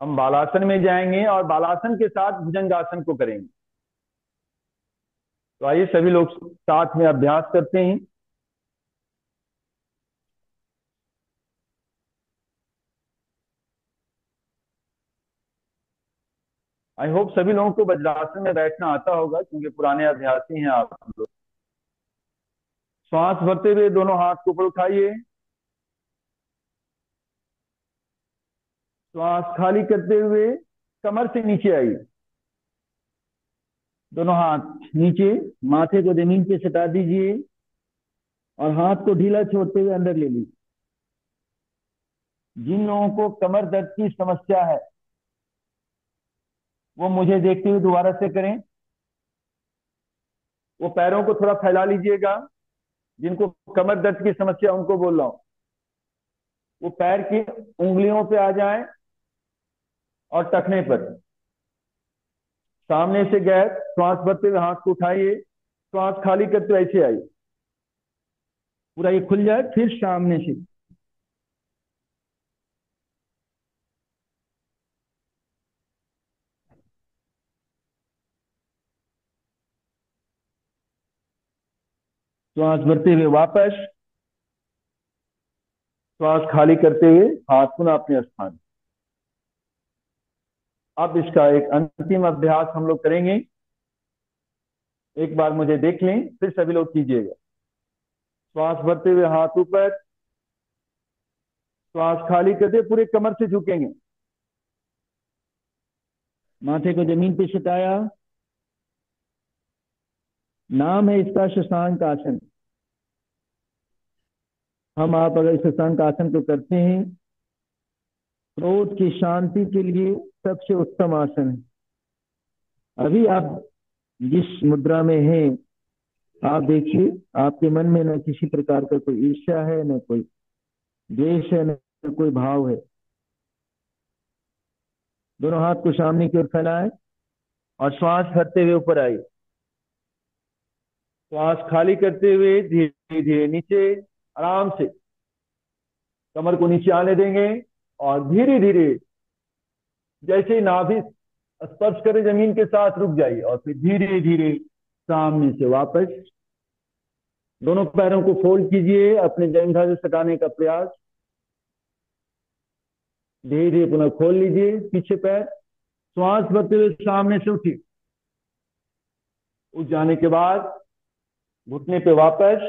हम बालासन में जाएंगे, और बालासन के साथ भुजंगासन को करेंगे। तो आइए सभी लोग साथ में अभ्यास करते हैं। आई होप सभी लोगों को वज्रासन में बैठना आता होगा, क्योंकि पुराने अभ्यासी हैं आप लोग। श्वास भरते हुए दोनों हाथ को ऊपर उठाइए। श्वास खाली करते हुए कमर से नीचे आइए, दोनों हाथ नीचे, माथे को जमीन पे सटा दीजिए, और हाथ को ढीला छोड़ते हुए अंदर ले लीजिए। जिन लोगों को कमर दर्द की समस्या है वो मुझे देखते हुए दोबारा से करें। वो पैरों को थोड़ा फैला लीजिएगा। जिनको कमर दर्द की समस्या उनको बोल रहा हूं, वो पैर की उंगलियों पे आ जाए और टखने पर सामने से गैप। श्वास भरते हुए हाथ को उठाइए, श्वास खाली करते हुए ऐसे आइए, पूरा ये खुल जाए, फिर सामने से। श्वास भरते हुए वापस। श्वास खाली करते हुए हाथ पुनः अपने स्थान। अब इसका एक अंतिम अभ्यास हम लोग करेंगे। एक बार मुझे देख लें, फिर सभी लोग कीजिएगा। श्वास भरते हुए हाथ ऊपर। श्वास खाली करते पूरे कमर से झुकेंगे। माथे को जमीन पे सटाया। नाम है इसका शशांक आसन। हम आप अगर शशांक आसन को करते हैं, क्रोध की शांति के लिए सबसे उत्तम आसन है। अभी आप जिस मुद्रा में हैं, आप देखिए, आपके मन में न किसी प्रकार का कोई ईर्ष्या है, न कोई द्वेष है, न कोई भाव है। दोनों हाथ को सामने की ओर फैलाएं और श्वास भरते हुए ऊपर आइए। श्वास खाली करते हुए धीरे धीरे नीचे, आराम से कमर को नीचे आने देंगे। और धीरे धीरे जैसे ही नाभि स्पर्श करे जमीन के साथ, रुक जाइए और फिर धीरे धीरे सामने से वापस दोनों पैरों को फोल्ड कीजिए, अपने जंघा से सटाने का प्रयास। धीरे धीरे पुनः खोल लीजिए पीछे पैर। श्वास भरते हुए सामने से उठिए। उठ जाने के बाद घुटने पे वापस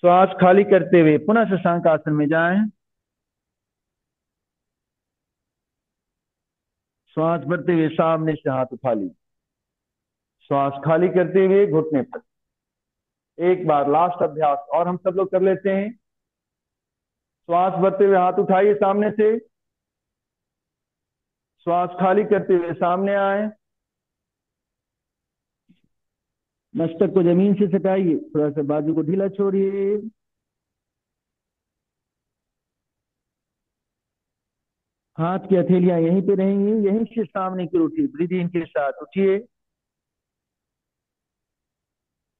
श्वास खाली करते हुए पुनः शशांक आसन में जाएं। श्वास भरते हुए सामने से हाथ उठा लीजिए। श्वास खाली करते हुए घुटने पर। एक बार लास्ट अभ्यास और हम सब लोग कर लेते हैं। श्वास भरते हुए हाथ उठाइए सामने से। श्वास खाली करते हुए सामने आए। मस्तक को जमीन से सटाइए, थोड़ा सा बाजू को ढीला छोड़िए। हाथ की हथेलियां यहीं पे रहेंगी, यहीं से सामने की ओर उठिए। ब्रीद इन के साथ उठिए,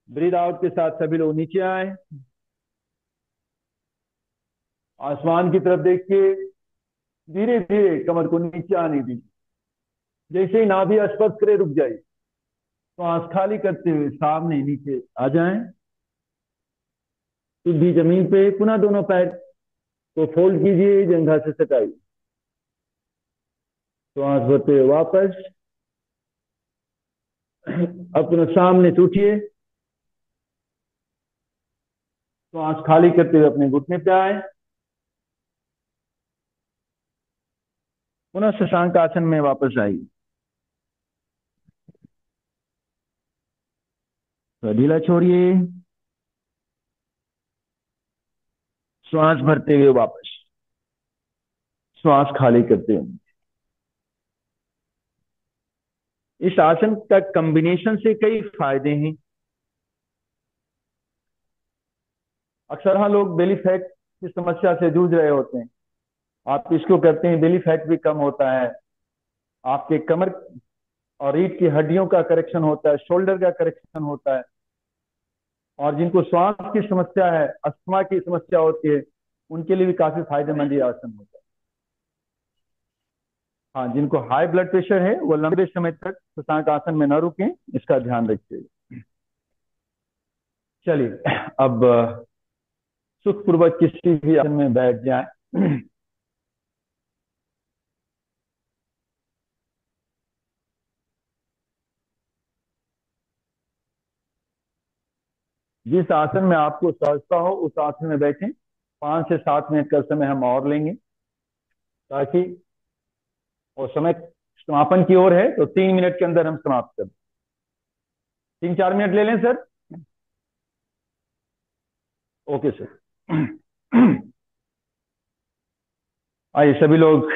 ब्रीद आउट के साथ सभी लोग नीचे आए। आसमान की तरफ देखिए। धीरे धीरे कमर को नीचे आने दीजिए। जैसे ही नाभि स्पर्श करे, रुक जाइए। श्वास खाली करते हुए सामने नीचे आ जाएं। सीधी जमीन पे पुनः दोनों पैर को फोल्ड कीजिए, जंघा से सटाइए। श्वास भरते हुए वापस अपने सामने से उठिए। श्वास खाली करते हुए अपने घुटने पे आए। पुनः शशांक आसन में वापस आइए। तो ढीला छोड़िए। श्वास भरते हुए वापस श्वास खाली करते हुए। इस आसन का कॉम्बिनेशन से कई फायदे हैं। अक्सर हाँ लोग बेली फैट की समस्या से जूझ रहे होते हैं। आप इसको करते हैं, बेली फैट भी कम होता है। आपके कमर और रीढ़ की हड्डियों का करेक्शन होता है, शोल्डर का करेक्शन होता है। और जिनको श्वास की समस्या है, अस्थमा की समस्या होती है, उनके लिए भी काफी फायदेमंद ये आसन होता है। हाँ, जिनको हाई ब्लड प्रेशर है वो लंबे समय तक शशांक आसन में न रुकें, इसका ध्यान रखिए। चलिए अब सुखपूर्वक किसी भी आसन में बैठ जाएं। जिस आसन में आपको सहजता हो उस आसन में बैठें। 5 से 7 मिनट का समय हम और लेंगे, ताकि वो समय समापन की ओर है, तो 3 मिनट के अंदर हम समाप्त कर दें। 3-4 मिनट ले लें सर। Okay sir. आइए सभी लोग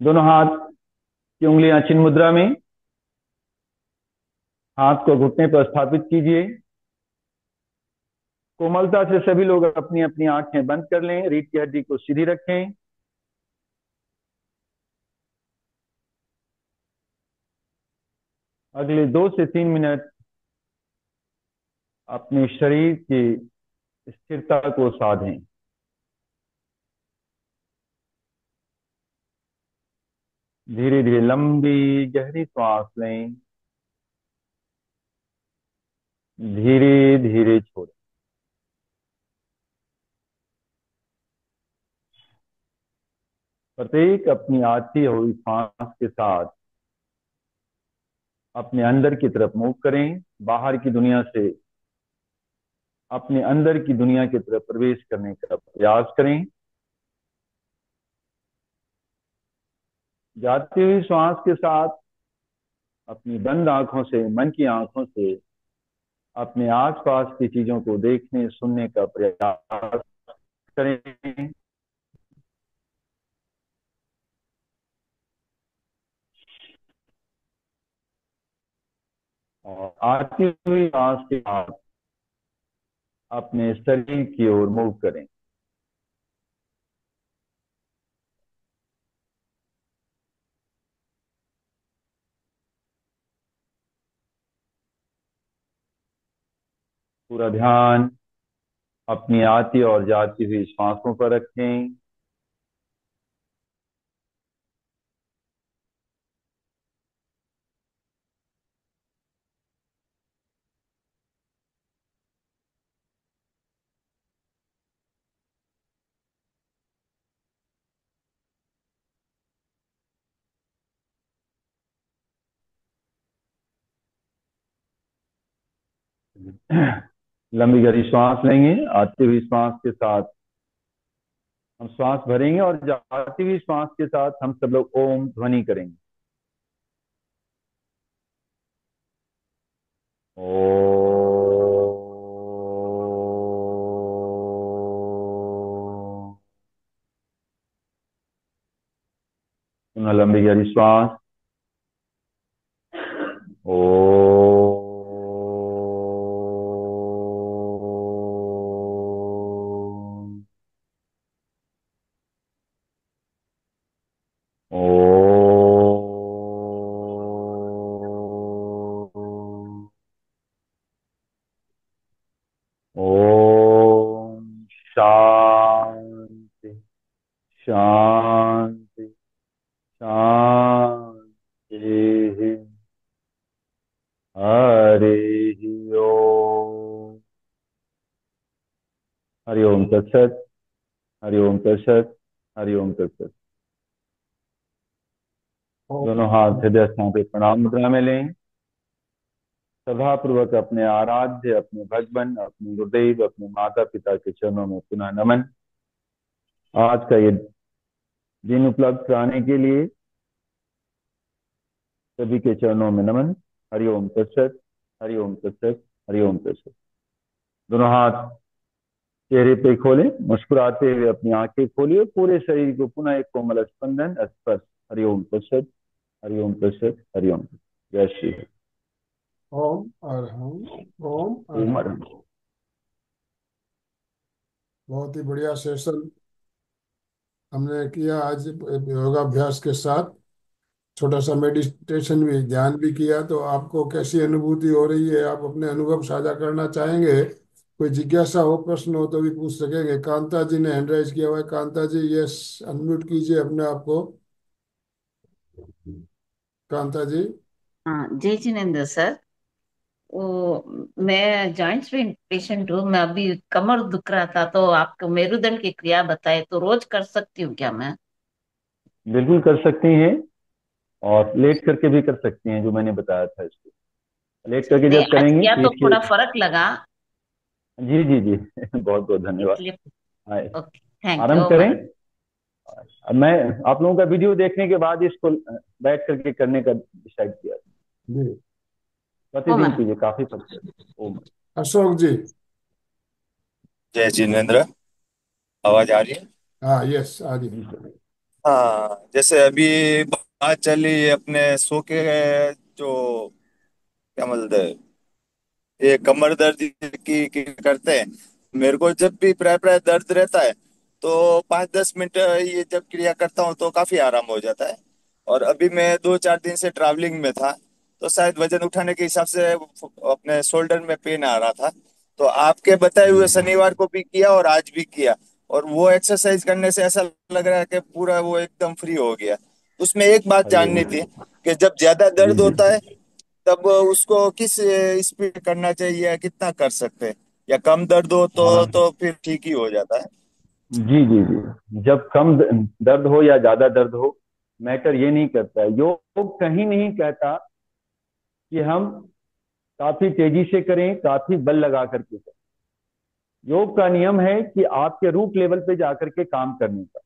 दोनों हाथ की उंगलियां चिन्ह मुद्रा में, हाथ को घुटने पर स्थापित कीजिए। कोमलता से सभी लोग अपनी अपनी आंखें बंद कर लें। रीढ़ की हड्डी को सीधी रखें। अगले 2 से 3 मिनट अपने शरीर की स्थिरता को साधें। धीरे धीरे लंबी गहरी सांस लें। धीरे धीरे छोड़ें। प्रत्येक अपनी आती हुई सांस के साथ अपने अंदर की तरफ मूव करें। बाहर की दुनिया से अपने अंदर की दुनिया की तरफ प्रवेश करने का प्रयास करें। जाती हुई श्वास के साथ अपनी बंद आंखों से, मन की आंखों से अपने आसपास की चीजों को देखने सुनने का प्रयास करें। और आती हुई सांस के साथ अपने शरीर की ओर मूव करें। पूरा ध्यान अपनी आती और जाती हुई सांसों पर रखें। लंबी गहरी श्वास लेंगे। आती हुई श्वास के साथ हम श्वास भरेंगे और जाती हुई श्वास के साथ हम सब लोग ओम ध्वनि करेंगे। ओ। पुनः लंबी गहरी श्वास। ओ। ओ। ओम शांति शांति शांति। हरि ओम। हरि ओम तत्सत। हरि ओम तत्सत। हरि ओम तत्सत। दोनों हाथ हृदय स्थान पे प्रणाम मुद्रा में लें। सभापूर्वक अपने आराध्य, अपने भगवान, अपने गुरुदेव, अपने माता पिता के चरणों में पुनः नमन। आज का ये दिन उपलब्ध कराने के लिए सभी के चरणों में नमन। हरि ओम तत्सत। हरि ओम तत्सत। हरि ओम तत्सत। दोनों हाथ चेहरे पे खोलें। मुस्कुराते हुए अपनी आंखें खोलिए। पूरे शरीर को पुनः एक कोमल स्पंदन स्पर्श। हरि ओम तत्सत। हरि ओम तत्सत। हरि ओम तत्सत। जय श्री हरि। ओम अरहम। ओम ओम अरहम। अरहम। बहुत ही बढ़िया सेशन हमने किया आज योगाभ्यास के साथ। छोटा सा मेडिटेशन भी, ध्यान भी किया। तो आपको कैसी अनुभूति हो रही है, आप अपने अनुभव साझा करना चाहेंगे? कोई जिज्ञासा हो, प्रश्न हो तो भी पूछ सकेंगे। कांता जी ने हैंड राइज किया हुआ है। कांता जी, यस, अनम्यूट कीजिए अपने आप को। कांता जी। हाँ, जय जिनेन्द्र सर। वो मैं जॉइंट पेन पेशेंट हूँ। मैं अभी कमर दुख रहा था तो आपको मेरुदंड की क्रिया बताए, तो रोज कर सकती हूँ क्या मैं? बिल्कुल कर सकती हैं। और लेट करके भी कर सकती हैं, जो मैंने बताया था इसको। लेट करके नहीं, जब आज करेंगी किया तो पीठ के। थोड़ा फर्क लगा, जी जी जी। बहुत बहुत धन्यवाद। इसलिए। हाँ, ओके, थैंक यू। आराम ओ करें। मैडम। अब मैं आप लोगों का वीडियो देखने के बाद इसको बैठ करके करने का डिसाइड किया। जी। ओ प्रतिदिन मैडम। कीजिए, काफी फर्क पड़ेगा। ओम। अशोक जी। जय जिनेन्द्र। आवाज आ रही है? हाँ, यस, आ रही है। जी सर। हाँ, जैसे अभी बात चली अपने सो के जो क्या बोलते हैं, ये कमर दर्द की करते हैं। मेरे को जब भी प्राय प्राय दर्द रहता है तो 5-10 मिनट ये जब क्रिया करता हूँ तो काफी आराम हो जाता है। और अभी मैं 2-4 दिन से ट्रैवलिंग में था, तो शायद वजन उठाने के हिसाब से अपने शोल्डर में पेन आ रहा था। तो आपके बताए हुए शनिवार को भी किया और आज भी किया, और वो एक्सरसाइज करने से ऐसा लग रहा है कि पूरा वो एकदम फ्री हो गया। उसमें एक बात हरिओम। जाननी थी कि जब ज्यादा जी दर्द जी। होता है तब उसको किस स्पीड करना चाहिए या कितना कर सकते हैं, या कम दर्द हो हाँ। तो फिर ठीक ही हो जाता है? जी जी जी। जब कम दर्द हो या ज्यादा दर्द हो, मैटर ये नहीं करता है। योग कहीं नहीं कहता कि हम काफी तेजी से करें, काफी बल लगा करके करें। योग का नियम है कि आपके रूट लेवल पे जाकर के काम करने का।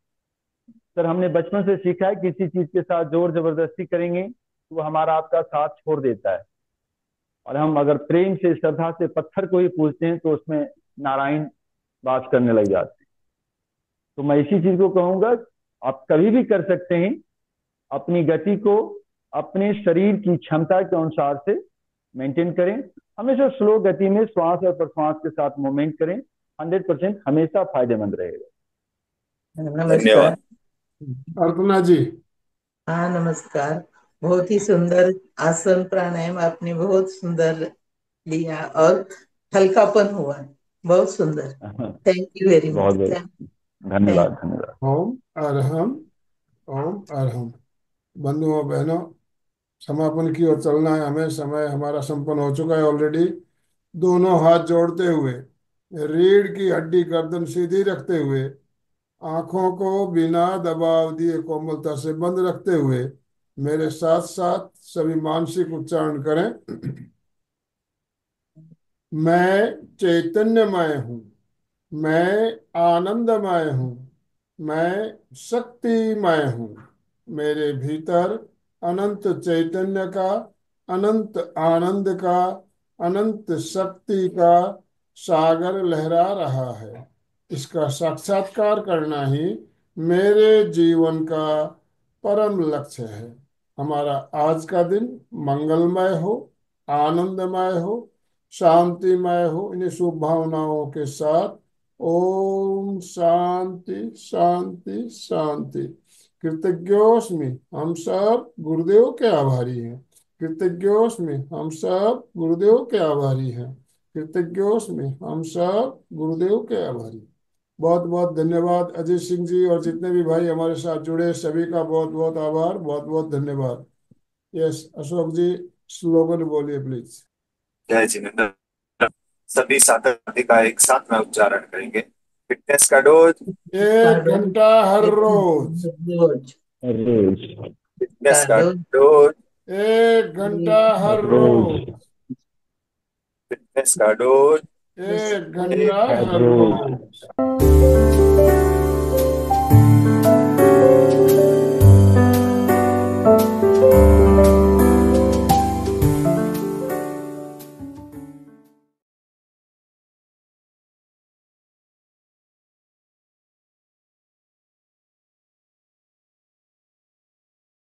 सर हमने बचपन से सीखा है किसी चीज के साथ जोर जबरदस्ती करेंगे तो वो हमारा आपका साथ छोड़ देता है, और हम अगर प्रेम से श्रद्धा से पत्थर को ही पूजते हैं तो उसमें नारायण वास करने लग जाते हैं। तो मैं इसी चीज को कहूंगा, आप कभी भी कर सकते हैं, अपनी गति को अपने शरीर की क्षमता के अनुसार से मेंटेन करें। हमेशा स्लो गति में श्वास और प्रश्वास के साथ मूवमेंट करें, 100% हमेशा फायदेमंद रहेगा। धन्यवाद। नमस्कार। अर्पणा जी। हाँ नमस्कार। बहुत ही सुंदर आसन प्राणायाम आपने बहुत सुंदर लिया और हल्कापन हुआ, बहुत सुंदर। थैंक यू वेरी बहुत मच। बहुत थैंक धन्यवाद धन्यवाद। ओम अरहम, ओम अरहम। बंधुओं बहनों, समापन की ओर चलना है हमें। समय हमारा संपन्न हो चुका है ऑलरेडी। दोनों हाथ जोड़ते हुए, रीढ़ की हड्डी गर्दन सीधी रखते हुए, आंखों को बिना दबाव दिए कोमलता से बंद रखते हुए मेरे साथ साथ सभी मानसिक उच्चारण करें। मैं चैतन्यमय हूँ, मैं आनंदमय हूँ, मैं शक्तिमय हूँ। मेरे भीतर अनंत चैतन्य का, अनंत आनंद का, अनंत शक्ति का सागर लहरा रहा है। इसका साक्षात्कार करना ही मेरे जीवन का परम लक्ष्य है। हमारा आज का दिन मंगलमय हो, आनंदमय हो, शांतिमय हो। इन्हीं शुभ भावनाओं के साथ ओम शांति शांति शांति। कृतज्ञोस्मि, हम सब गुरुदेव के आभारी हैं। कृतज्ञोस्मि, हम सब गुरुदेव के आभारी हैं। कृतज्ञोस्मि, हम सब गुरुदेव के आभारी। बहुत बहुत धन्यवाद अजय सिंह जी, और जितने भी भाई हमारे साथ जुड़े सभी का बहुत बहुत आभार, बहुत बहुत धन्यवाद। यस अशोक जी, स्लोगन बोलिए प्लीज। जय जिनेंद्र। सभी साथी का एक साथ में उच्चारण करेंगे। फिटनेस का डोज, एक घंटा हर रोज, रोज रोज फिटनेस का का रोज डोज, एक घंटा हर रोज रोज, फिटनेस का डोज, एक एक घंटा हर हर रोज। रोज।